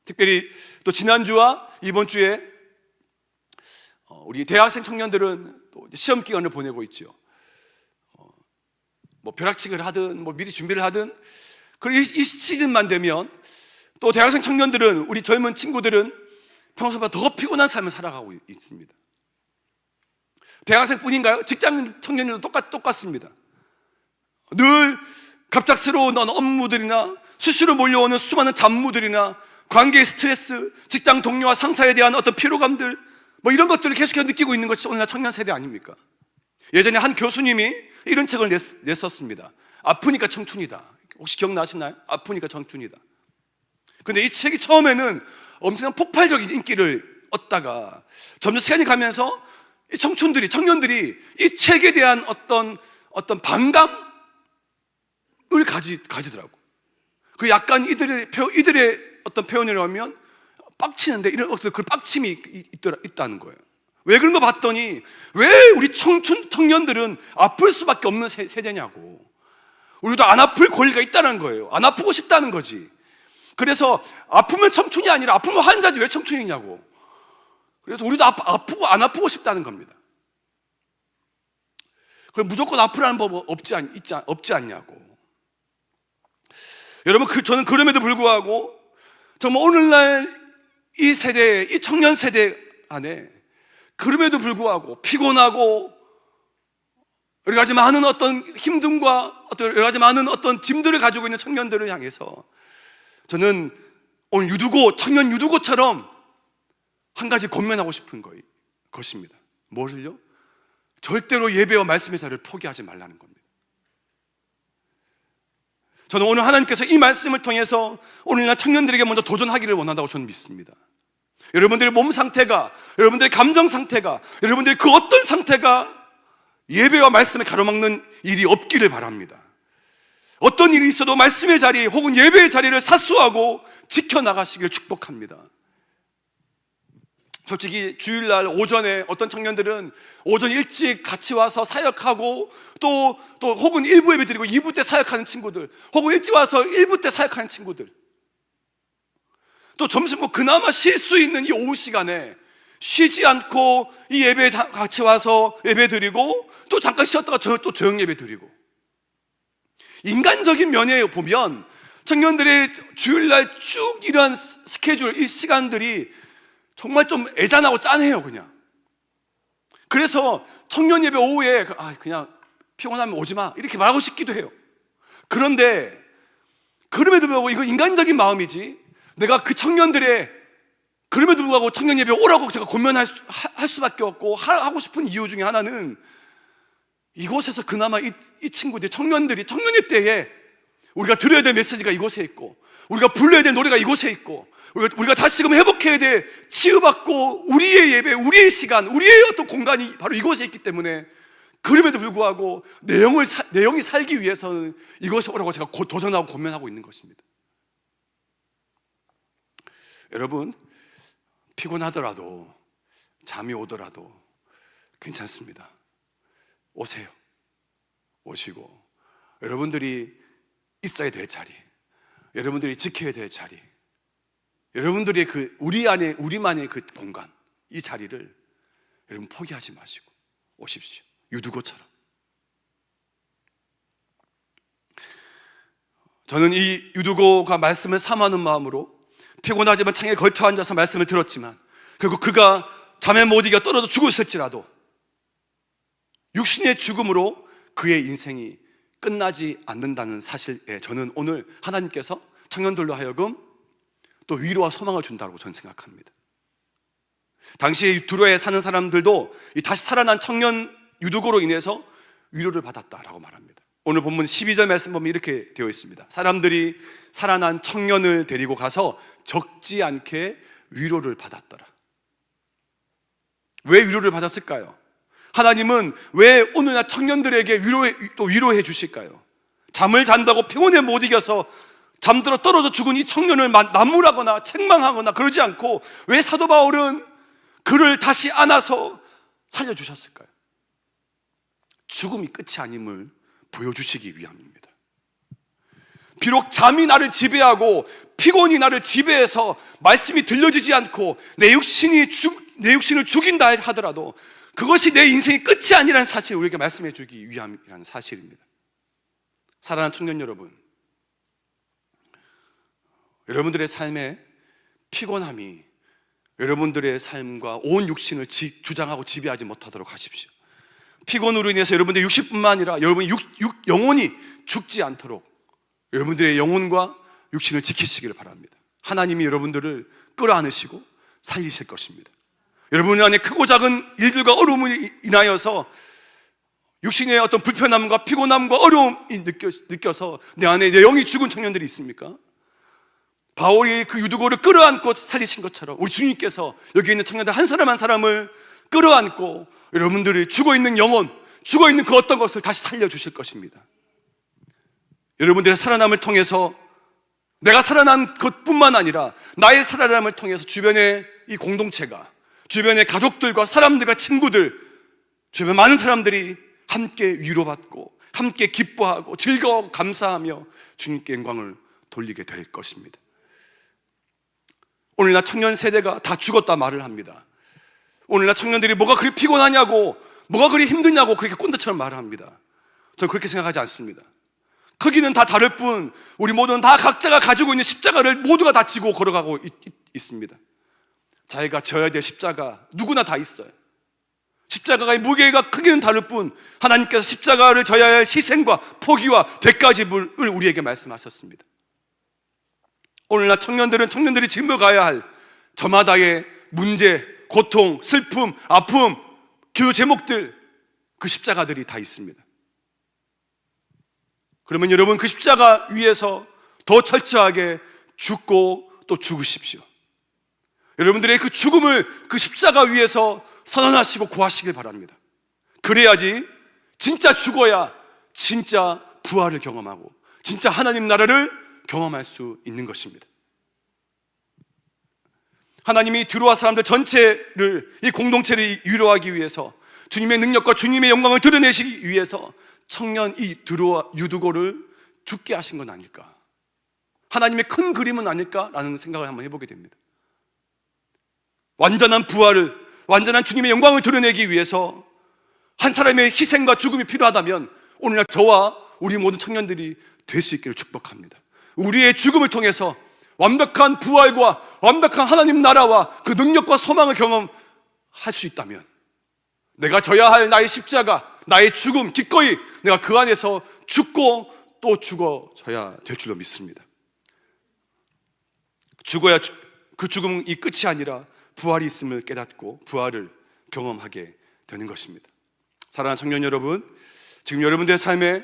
특별히 또 지난주와 이번 주에 우리 대학생 청년들은 또 시험 기간을 보내고 있죠. 뭐 벼락치기를 하든 뭐 미리 준비를 하든 그리고 이 시즌만 되면 또 대학생 청년들은 우리 젊은 친구들은 평소보다 더 피곤한 삶을 살아가고 있습니다. 대학생뿐인가요? 직장 청년들도 똑같습니다. 늘 갑작스러운 업무들이나 수시로 몰려오는 수많은 잡무들이나 관계의 스트레스, 직장 동료와 상사에 대한 어떤 피로감들 뭐 이런 것들을 계속해서 느끼고 있는 것이 오늘날 청년 세대 아닙니까? 예전에 한 교수님이 이런 책을 냈었습니다. 아프니까 청춘이다. 혹시 기억나시나요? 아프니까 청춘이다. 근데 이 책이 처음에는 엄청난 폭발적인 인기를 얻다가 점점 시간이 가면서 이 청년들이 이 책에 대한 어떤 반감을 가지더라고. 그 약간 이들의 어떤 표현을 하면 빡치는데 이런 그 빡침이 있다는 거예요. 왜 그런 거 봤더니 왜 우리 청년들은 아플 수밖에 없는 세대냐고. 우리도 안 아플 권리가 있다는 거예요. 안 아프고 싶다는 거지. 그래서 아프면 청춘이 아니라 아프면 환자지 왜 청춘이냐고. 그래서 우리도 아프고 안 아프고 싶다는 겁니다. 그럼 무조건 아프라는 법 없지 않냐고. 여러분, 저는 그럼에도 불구하고 정말 오늘날 이 세대, 이 청년 세대 안에 그럼에도 불구하고 피곤하고 여러 가지 많은 어떤 힘듦과 어떤 여러 가지 많은 어떤 짐들을 가지고 있는 청년들을 향해서 저는 오늘 청년 유두고처럼 한 가지 권면하고 싶은 것입니다. 무엇을요? 절대로 예배와 말씀의 자리를 포기하지 말라는 겁니다. 저는 오늘 하나님께서 이 말씀을 통해서 오늘날 청년들에게 먼저 도전하기를 원한다고 저는 믿습니다. 여러분들의 몸 상태가, 여러분들의 감정 상태가, 여러분들의 그 어떤 상태가 예배와 말씀에 가로막는 일이 없기를 바랍니다. 어떤 일이 있어도 말씀의 자리 혹은 예배의 자리를 사수하고 지켜나가시길 축복합니다. 솔직히 주일날 오전에 어떤 청년들은 오전 일찍 같이 와서 사역하고 또 혹은 1부 예배 드리고 2부 때 사역하는 친구들, 혹은 일찍 와서 1부 때 사역하는 친구들, 또 점심 그나마 쉴 수 있는 이 오후 시간에 쉬지 않고 이 예배에 같이 와서 예배 드리고 또 잠깐 쉬었다가 또 저녁 예배 드리고. 인간적인 면에 보면 청년들의 주일날 쭉 이러한 스케줄, 이 시간들이 정말 좀 애잔하고 짠해요, 그냥. 그래서 청년 예배 오후에 그냥 피곤하면 오지 마 이렇게 말하고 싶기도 해요. 그런데 그럼에도 불구하고 이거 인간적인 마음이지, 내가 그 청년들의 그럼에도 불구하고 청년 예배 오라고 제가 권면할 수밖에 없고 하고 싶은 이유 중에 하나는 이곳에서 그나마 이 친구들, 청년들이 청년의 때에 우리가 들어야 될 메시지가 이곳에 있고, 우리가 불러야 될 노래가 이곳에 있고, 우리가 다시금 회복해야 될 치유받고 우리의 예배, 우리의 시간, 우리의 어떤 공간이 바로 이곳에 있기 때문에 그럼에도 불구하고 내용이 살기 위해서는 이곳에 오라고 제가 도전하고 권면하고 있는 것입니다. 여러분, 피곤하더라도 잠이 오더라도 괜찮습니다. 오세요. 오시고 여러분들이 있어야 될 자리, 여러분들이 지켜야 될 자리, 여러분들의 그 우리만의 그 공간, 이 자리를 여러분 포기하지 마시고 오십시오. 유두고처럼. 저는 이 유두고가 말씀을 삼하는 마음으로 피곤하지만 창에 걸터 앉아서 말씀을 들었지만, 결국 그가 잠에 못 이겨 떨어져 죽었을지라도 육신의 죽음으로 그의 인생이 끝나지 않는다는 사실에 저는 오늘 하나님께서 청년들로 하여금 또 위로와 소망을 준다고 저는 생각합니다. 당시에 두로에 사는 사람들도 이 다시 살아난 청년 유두고로 인해서 위로를 받았다라고 말합니다. 오늘 본문 12절 말씀 보면 이렇게 되어 있습니다. 사람들이 살아난 청년을 데리고 가서 적지 않게 위로를 받았더라. 왜 위로를 받았을까요? 하나님은 왜 오늘날 청년들에게 위로해 주실까요? 잠을 잔다고 피곤에 못 이겨서 잠들어 떨어져 죽은 이 청년을 나무라거나 책망하거나 그러지 않고 왜 사도 바울은 그를 다시 안아서 살려주셨을까요? 죽음이 끝이 아님을 보여주시기 위함입니다. 비록 잠이 나를 지배하고 피곤이 나를 지배해서 말씀이 들려지지 않고 내 육신을 죽인다 하더라도 그것이 내 인생의 끝이 아니라는 사실을 우리에게 말씀해 주기 위함이라는 사실입니다. 사랑하는 청년 여러분, 여러분들의 삶에 피곤함이 여러분들의 삶과 온 육신을 주장하고 지배하지 못하도록 하십시오. 피곤으로 인해서 여러분들의 육신뿐만 아니라 여러분의 영혼이 죽지 않도록 여러분들의 영혼과 육신을 지키시기를 바랍니다. 하나님이 여러분들을 끌어안으시고 살리실 것입니다. 여러분 안에 크고 작은 일들과 어려움을 인하여서 육신의 어떤 불편함과 피곤함과 어려움이 느껴서 내 안에 내 영이 죽은 청년들이 있습니까? 바울이 그 유두고를 끌어안고 살리신 것처럼 우리 주님께서 여기 있는 청년들 한 사람 한 사람을 끌어안고 여러분들이 죽어있는 영혼, 죽어있는 그 어떤 것을 다시 살려주실 것입니다. 여러분들의 살아남을 통해서 내가 살아난 것뿐만 아니라 나의 살아남을 통해서 주변의 이 공동체가, 주변의 가족들과 사람들과 친구들, 주변 많은 사람들이 함께 위로받고 함께 기뻐하고 즐거워하고 감사하며 주님께 영광을 돌리게 될 것입니다. 오늘날 청년 세대가 다 죽었다 말을 합니다. 오늘날 청년들이 뭐가 그리 피곤하냐고, 뭐가 그리 힘드냐고 그렇게 꼰대처럼 말을 합니다. 저는 그렇게 생각하지 않습니다. 크기는 다 다를 뿐 우리 모두는 다 각자가 가지고 있는 십자가를 모두가 다 지고 걸어가고 있습니다. 자기가 져야 될 십자가 누구나 다 있어요. 십자가의 무게가 크기는 다를 뿐 하나님께서 십자가를 져야 할 희생과 포기와 대가지불을 우리에게 말씀하셨습니다. 오늘날 청년들이 짊어가야 할 저마다의 문제, 고통, 슬픔, 아픔, 기도 제목들, 그 십자가들이 다 있습니다. 그러면 여러분 그 십자가 위에서 더 철저하게 죽고 또 죽으십시오. 여러분들의 그 죽음을 그 십자가 위에서 선언하시고 구하시길 바랍니다. 그래야지 진짜 죽어야 진짜 부활을 경험하고 진짜 하나님 나라를 경험할 수 있는 것입니다. 하나님이 드로아 사람들 전체를, 이 공동체를 위로하기 위해서 주님의 능력과 주님의 영광을 드러내시기 위해서 청년 이 드로아 유두고를 죽게 하신 건 아닐까, 하나님의 큰 그림은 아닐까라는 생각을 한번 해보게 됩니다. 완전한 부활을, 완전한 주님의 영광을 드러내기 위해서 한 사람의 희생과 죽음이 필요하다면 오늘날 저와 우리 모든 청년들이 될 수 있기를 축복합니다. 우리의 죽음을 통해서 완벽한 부활과 완벽한 하나님 나라와 그 능력과 소망을 경험할 수 있다면 내가 져야 할 나의 십자가, 나의 죽음, 기꺼이 내가 그 안에서 죽고 또 죽어져야 될 줄로 믿습니다. 죽어야 그 죽음이 끝이 아니라 부활이 있음을 깨닫고 부활을 경험하게 되는 것입니다. 사랑하는 청년 여러분, 지금 여러분들의 삶에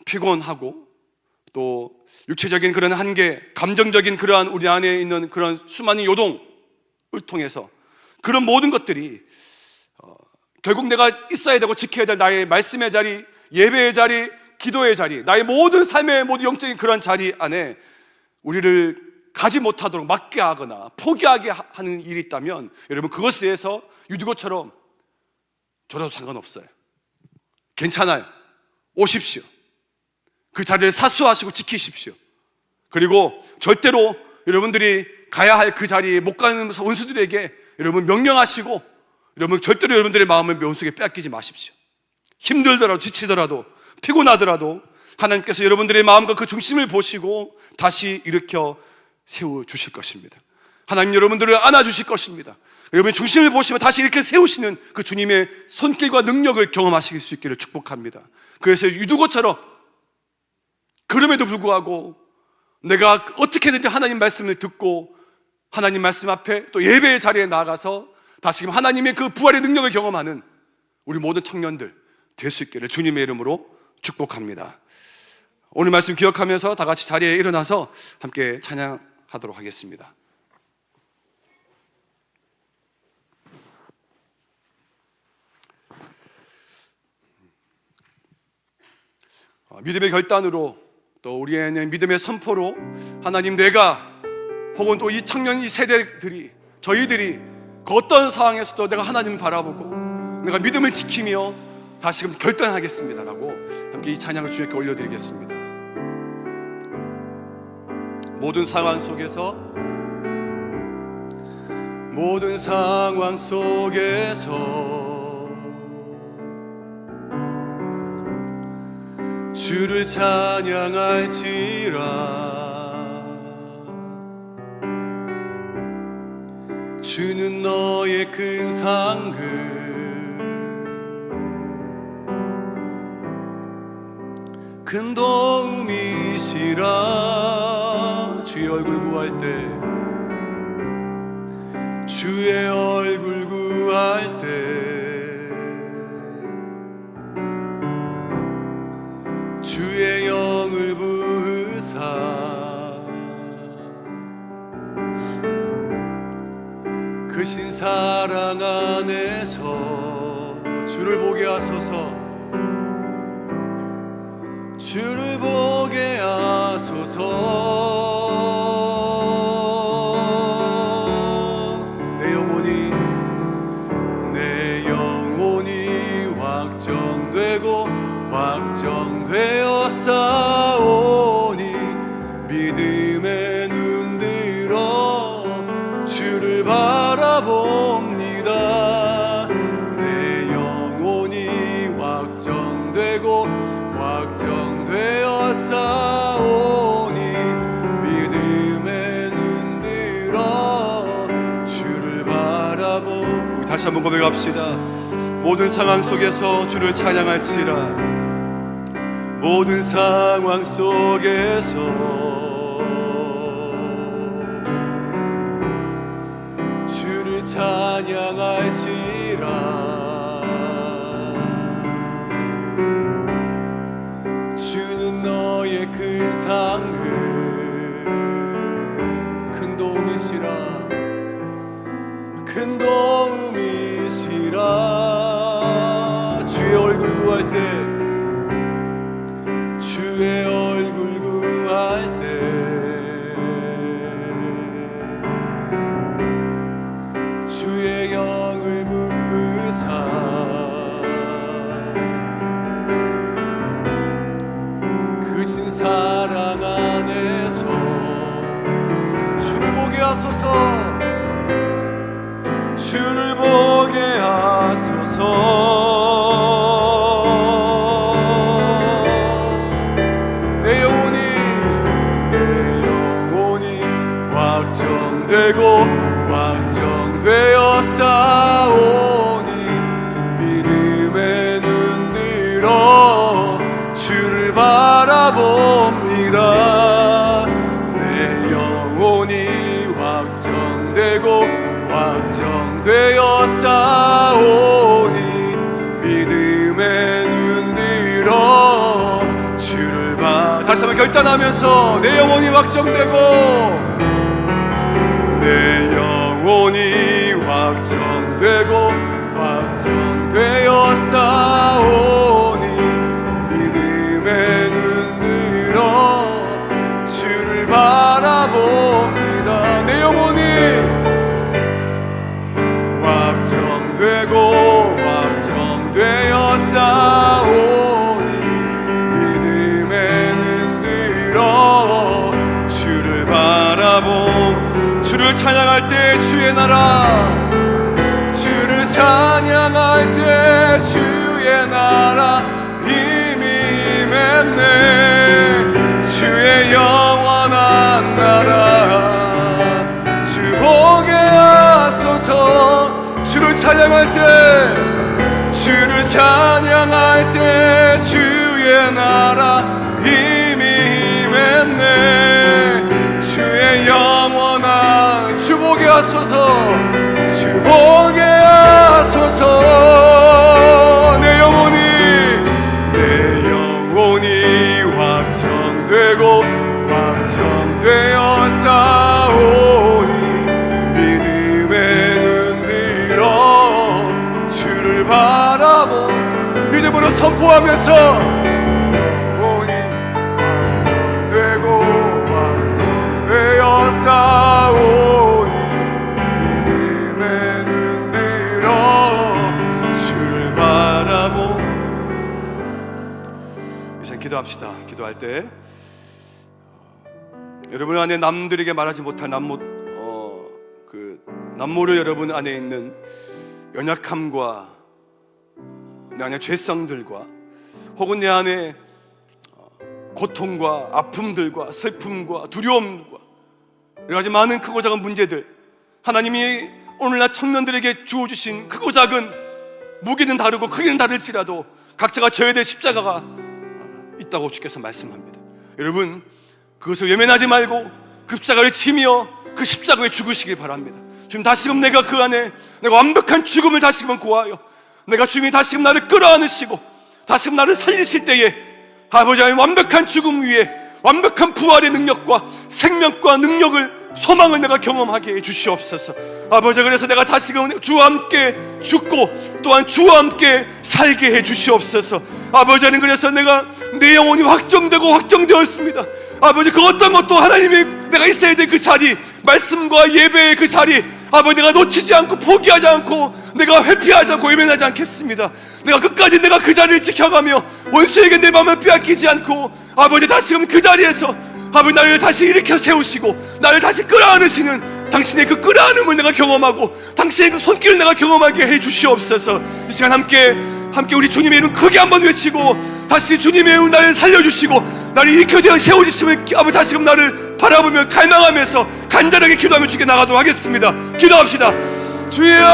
피곤하고 또 육체적인 그런 한계, 감정적인 그러한 우리 안에 있는 그런 수많은 요동을 통해서 그런 모든 것들이 결국 내가 있어야 되고 지켜야 될 나의 말씀의 자리, 예배의 자리, 기도의 자리, 나의 모든 삶의 모든 영적인 그런 자리 안에 우리를 가지 못하도록 막게 하거나 포기하게 하는 일이 있다면 여러분 그것에 대해서 유두고처럼 저라도 상관없어요, 괜찮아요, 오십시오, 그 자리를 사수하시고 지키십시오. 그리고 절대로 여러분들이 가야 할 그 자리에 못 가는 원수들에게 여러분 명령하시고, 여러분 절대로 여러분들의 마음을 원수에게 빼앗기지 마십시오. 힘들더라도 지치더라도 피곤하더라도 하나님께서 여러분들의 마음과 그 중심을 보시고 다시 일으켜 세워주실 것입니다. 하나님 여러분들을 안아주실 것입니다. 여러분의 중심을 보시면 다시 이렇게 세우시는 그 주님의 손길과 능력을 경험하실 수 있기를 축복합니다. 그래서 유두고처럼 그럼에도 불구하고 내가 어떻게든지 하나님 말씀을 듣고 하나님 말씀 앞에 또 예배의 자리에 나아가서 다시금 하나님의 그 부활의 능력을 경험하는 우리 모든 청년들 될 수 있기를 주님의 이름으로 축복합니다. 오늘 말씀 기억하면서 다 같이 자리에 일어나서 함께 찬양하도록 하겠습니다. 믿음의 결단으로 또 우리의 믿음의 선포로 하나님, 내가 혹은 또 이 청년 이 세대들이, 저희들이 그 어떤 상황에서도 내가 하나님을 바라보고 내가 믿음을 지키며 다시금 결단하겠습니다라고 함께 이 찬양을 주님께 올려드리겠습니다. 모든 상황 속에서 주를 찬양할지라. 주는 너의 큰 상급, 큰 도움이시라. 주의 얼굴 구할 때, 주의 얼굴 구할 때, 주의 영을 부으사 그 신사랑 안에서 주를 보게 하소서. 주를 보게 하소서. 내 영혼이 확정되고 확정되어 싸우니 믿음의 눈 들어 주를 바라봅니다. 내 영혼이 확정되고 확정되어 싸우니 믿음의 눈 들어 주를 바라보. 우리 다시 한번 고백합시다. 모든 상황 속에서 주를 찬양할지라. 모든 상황 속에서 주를 찬양할지라. 주는 너의 큰 상급, 큰 도움이시라. 큰 도움이시라. 주의 얼굴 구할 때, 주의 얼굴 구할 때, 주의 영을 부으사 그 신사랑 안에서 주를 보게 하소서. 주를 보게 하소서. 내 영혼이 확정되고 확정되어 싸우니 믿음의 눈 들어 주를 바라봅니다. 내 영혼이 확정되고 확정되어 싸우니 믿음의 눈 들어 주를 다시 한번 결단하면서 내 영혼이 확정되고 내 영혼이 확정되고 확정되어 싸우니 믿음의 눈 들어 주를 바라봅니다. 내 영혼이 확정되고 확정되어 싸우니 믿음의 눈 바라봄. 주를 찬양할 때 주의 나라, 주를 찬양할 때 주의 나라 이미 임했네. 주의 영원한 나라 주 보게 하소서. 주를 찬양할 때, 주를 찬양할 때 주의 나라 이미 임했네. 주의 영원한 주 보게 하소서. 주 보게 하소서. 내 영혼이 확정되고 확정되어 싸우니 믿음의 눈 들어 주를 바라보. 믿음으로 선포하면서 영혼이 확정되고 확정되어 싸우니 믿음의 눈 들어 주를 바라보. 이제 기도합시다. 기도할 때 여러분 안에 남들에게 말하지 못한 남모를 여러분 안에 있는 연약함과 내 안에 죄성들과 혹은 내 안에 고통과 아픔들과 슬픔과 두려움과 여러 가지 많은 크고 작은 문제들, 하나님이 오늘날 청년들에게 주어주신 크고 작은 무게는 다르고 크기는 다를지라도 각자가 져야 될 십자가가 있다고 주께서 말씀합니다. 여러분 그것을 외면하지 말고 그 십자가를 치며 그 십자가에 죽으시길 바랍니다. 주님, 다시금 내가 그 안에 내가 완벽한 죽음을 다시금 고하여 내가 주님이 다시금 나를 끌어안으시고 다시금 나를 살리실 때에 아버지 하나님 완벽한 죽음 위에 완벽한 부활의 능력과 생명과 능력을 소망을 내가 경험하게 해 주시옵소서. 아버지, 그래서 내가 다시금 주와 함께 죽고 또한 주와 함께 살게 해 주시옵소서. 아버지 하나님, 그래서 내 영혼이 확정되고 확정되었습니다. 아버지, 그 어떤 것도 하나님이 내가 있어야 될 그 자리, 말씀과 예배의 그 자리, 아버지 내가 놓치지 않고 포기하지 않고 내가 회피하지 않고 외면하지 않겠습니다. 내가 끝까지 내가 그 자리를 지켜가며 원수에게 내 마음을 빼앗기지 않고 아버지 다시금 그 자리에서 아버지 나를 다시 일으켜 세우시고 나를 다시 끌어안으시는 당신의 그 끌어안음을 내가 경험하고 당신의 그 손길을 내가 경험하게 해 주시옵소서. 이 시간 함께 우리 주님의 이름 크게 한번 외치고 다시 주님의 이름 나를 살려주시고 나를 일으켜 세워주시면 아버지 다시금 나를 바라보며 갈망하면서 간절하게 기도하며 주께 나가도록 하겠습니다. 기도합시다. 주여,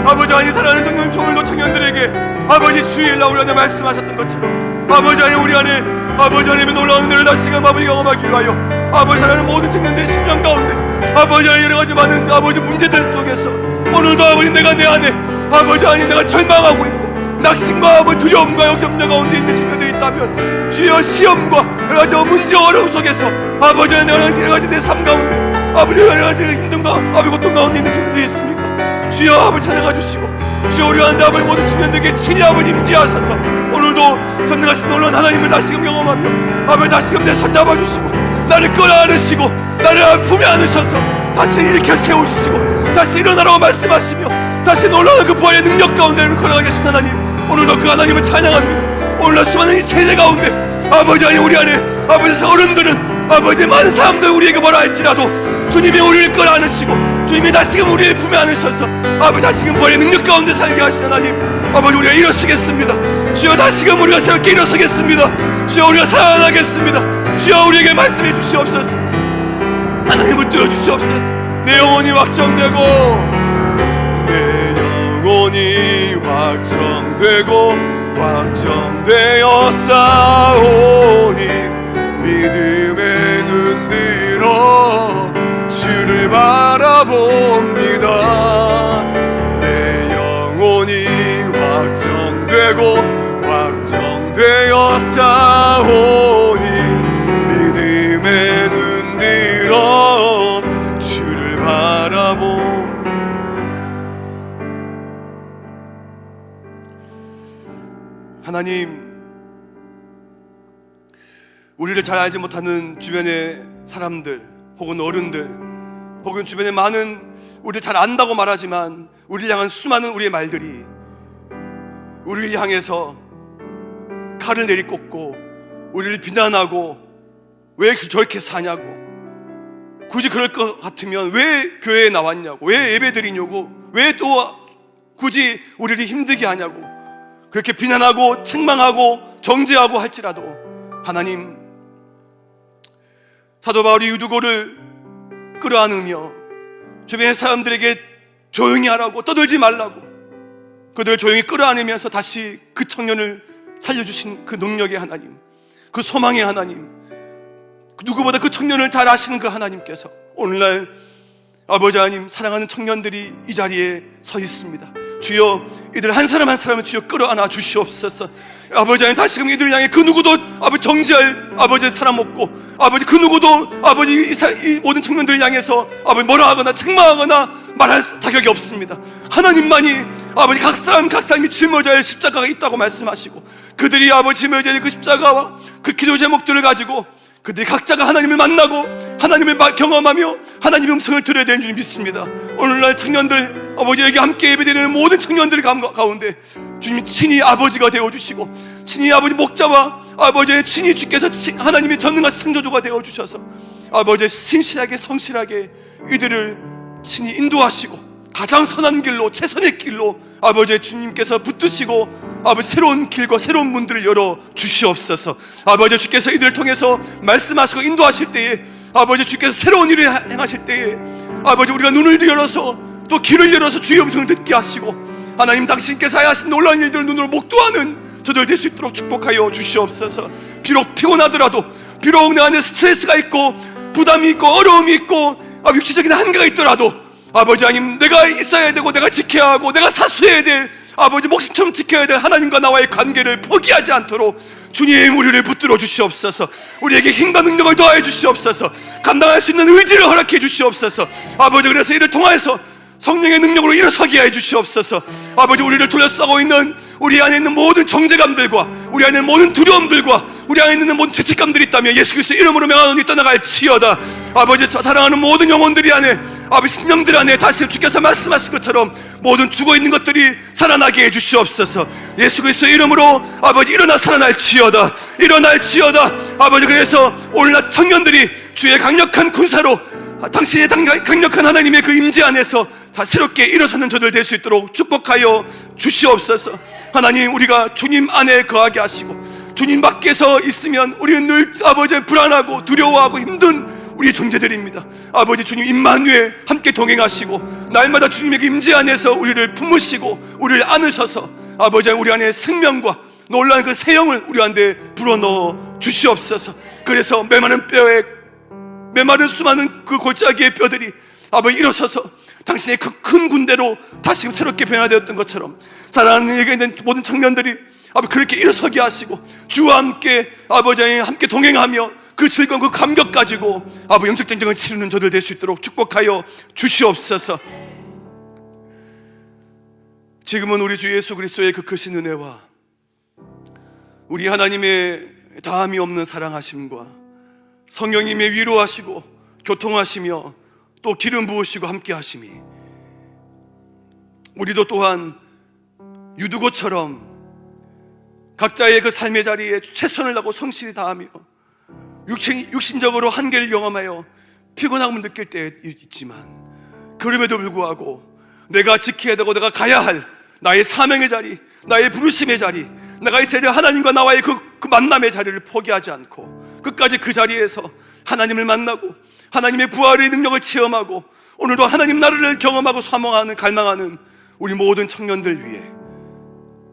아버지 하나님, 사랑하는 오늘도 청년들에게 아버지 주일 날 우리 안에 말씀하셨던 것처럼 아버지 하나님 우리 안에 아버지 하나님의 놀라운 은혜를 다시금 아버지 경험하기 위하여 아버지 하나님 모든 청년들의 심령 가운데 아버지 하나님 여러 가지 많은 아버지 문제들 속에서 오늘도 아버지 내가 내 안에 아버지 하나님 내가 절망하고 있고 낙심과 아버지 두려움과 염려 가운데 있는 친구들이 있다면 주여 시험과 여러 가지 문제 어려움 속에서 아버지 여러 가지 내 삶 가운데 아버지 여러 가지 힘든가 아버지 고통 가운데 있는 친구들이 있습니까? 주여 아버지 찾아가 주시고 주여 우리 가운데 아버지 모든 청년들에게 친히 아버지 임재하셔서 오늘도 전능하신 놀라운 하나님을 다시금 경험하며 아버지 다시금 내 손 잡아주시고 나를 끌어안으시고 나를 품에 안으셔서 다시 일으켜 세워주시고 다시 일어나라고 말씀하시며 다시 놀라운 그 부활의 능력 가운데 걸어가 계신 하나님, 오늘도 그 하나님을 찬양합니다. 오늘날 수많은 이 세대 가운데 아버지 하나님 우리 안에 아버지 어른들은 아버지 많은 사람들 우리에게 뭐라 할지라도 주님이 우리를 끌어안으시고 주님이 다시금 우리를 품에 안으셔서 아버지 다시금 부활의 능력 가운데 살게 하신 하나님, 아버지 우리가 일어서겠습니다. 주여 다시금 우리가 새롭게 일어서겠습니다. 주여 우리가 살아나겠습니다. 주여 우리에게 말씀해 주시옵소서. 하나님을 뚫어주시옵소서. 내 영혼이 확정되고 내 영혼이 확정되고 확정되어 싸우니 믿음의 눈 들어 주를 바라봅니다. 내 영혼이 확정되고 확정되어 싸우니 믿음의 눈 들어 주를 바라봅니다. 하나님, 우리를 잘 알지 못하는 주변의 사람들 혹은 어른들 혹은 주변에 많은 우리를 잘 안다고 말하지만 우리를 향한 수많은 우리의 말들이 우리를 향해서 칼을 내리꽂고 우리를 비난하고 왜 저렇게 사냐고, 굳이 그럴 것 같으면 왜 교회에 나왔냐고, 왜 예배드리냐고, 왜 또 굳이 우리를 힘들게 하냐고 그렇게 비난하고 책망하고 정죄하고 할지라도, 하나님, 사도 바울이 유두고를 끌어안으며 주변의 사람들에게 조용히 하라고, 떠들지 말라고 그들을 조용히 끌어안으면서 다시 그 청년을 살려주신 그 능력의 하나님, 그 소망의 하나님, 누구보다 그 청년을 잘 아시는 그 하나님께서 오늘날 아버지 하나님, 사랑하는 청년들이 이 자리에 서 있습니다. 주여, 이들 한 사람 한 사람을 주여 끌어안아 주시옵소서. 아버지 하나님, 다시금 이들을 향해 그 누구도 아버지 정죄할 아버지 사람 없고, 아버지 그 누구도 아버지 이 모든 청년들을 향해서 아버지 뭐라 하거나 책망하거나 말할 자격이 없습니다. 하나님만이 아버지 각 사람이 짊어져야 할 십자가가 있다고 말씀하시고, 그들이 아버지 짊어져야 할 그 십자가와 그 기도 제목들을 가지고 그들이 각자가 하나님을 만나고 하나님을 경험하며 하나님의 음성을 들어야 되는 줄 믿습니다. 오늘날 청년들, 아버지 여기 함께 예배드리는 모든 청년들 가운데 주님이 친히 아버지가 되어주시고, 친히 아버지 목자와 아버지 친히 주께서 하나님의 전능하신 창조주가 되어주셔서 아버지 신실하게 성실하게 이들을 친히 인도하시고 가장 선한 길로, 최선의 길로 아버지 주님께서 붙드시고 아버지 새로운 길과 새로운 문들을 열어 주시옵소서. 아버지 주께서 이들을 통해서 말씀하시고 인도하실 때에, 아버지 주께서 새로운 일을 행하실 때에 아버지 우리가 눈을 열어서 또 귀를 열어서 주의 음성을 듣게 하시고, 하나님 당신께서 하신 놀라운 일들을 눈으로 목도하는 저들 될 수 있도록 축복하여 주시옵소서. 비록 피곤하더라도, 비록 내 안에 스트레스가 있고 부담이 있고 어려움이 있고 육체적인 한계가 있더라도 아버지 하나님, 내가 있어야 되고 내가 지켜야 하고 내가 사수해야 될 아버지 목숨처럼 지켜야 될 하나님과 나와의 관계를 포기하지 않도록 주님 우리를 붙들어 주시옵소서. 우리에게 힘과 능력을 더하여 주시옵소서. 감당할 수 있는 의지를 허락해 주시옵소서. 아버지, 그래서 이를 통해서 성령의 능력으로 일어서게 해 주시옵소서. 아버지, 우리를 둘러싸고 있는 우리 안에 있는 모든 정죄감들과 우리 안에 있는 모든 두려움들과 우리 안에 있는 모든 죄책감들이 있다면 예수 그리스도 이름으로 명하노니 떠나갈지어다. 아버지, 사랑하는 모든 영혼들이 안에, 아버지 심령들 안에 다시 주께서 말씀하신 것처럼 모든 죽어있는 것들이 살아나게 해주시옵소서. 예수 그리스도의 이름으로 아버지 일어나 살아날지어다. 일어날지어다. 아버지, 그래서 오늘날 청년들이 주의 강력한 군사로 당신의 강력한 하나님의 그 임재 안에서 다 새롭게 일어서는 저들 될 수 있도록 축복하여 주시옵소서. 하나님, 우리가 주님 안에 거하게 하시고 주님 밖에서 있으면 우리는 늘 아버지 불안하고 두려워하고 힘든 우리 존재들입니다. 아버지 주님 임마누엘 함께 동행하시고 날마다 주님의 임재 안에서 우리를 품으시고 우리를 안으셔서 아버지 우리 안에 생명과 놀라운 그 새 영을 우리 안에 불어넣어 주시옵소서. 그래서 메마른 수많은 그 골짜기의 뼈들이 아버지 일어서서 당신의 그 큰 군대로 다시 새롭게 변화되었던 것처럼 사랑하는 얘기가 있는 모든 청년들이 아버지 그렇게 일어서게 하시고 주와 함께 아버지 함께 동행하며 그 즐거움, 그 감격 가지고 아버지 영적 전쟁을 치르는 저들 될 수 있도록 축복하여 주시옵소서. 지금은 우리 주 예수 그리스도의 그 크신 은혜와 우리 하나님의 다함이 없는 사랑하심과 성령님의 위로하시고 교통하시며 또 기름 부으시고 함께 하심이 우리도 또한 유두고처럼 각자의 그 삶의 자리에 최선을 다하고 성실히 다하며 육신적으로 한계를 경험하여 피곤함을 느낄 때 있지만 그럼에도 불구하고 내가 지켜야 되고 내가 가야 할 나의 사명의 자리, 나의 부르심의 자리, 내가 있어야 될 하나님과 나와의 그 만남의 자리를 포기하지 않고 끝까지 그 자리에서 하나님을 만나고 하나님의 부활의 능력을 체험하고 오늘도 하나님 나라를 경험하고 사모하는 갈망하는 우리 모든 청년들 위해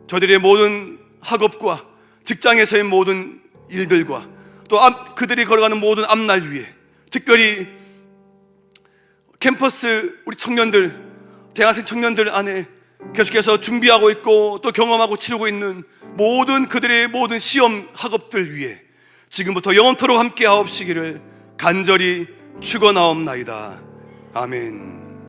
저들의 모든 학업과 직장에서의 모든 일들과 또 그들이 걸어가는 모든 앞날 위에 특별히 캠퍼스 우리 청년들, 대학생 청년들 안에 계속해서 준비하고 있고 또 경험하고 치르고 있는 모든 그들의 모든 시험 학업들 위해 지금부터 영원토록 함께 하옵시기를 간절히 축원하옵나이다. 아멘.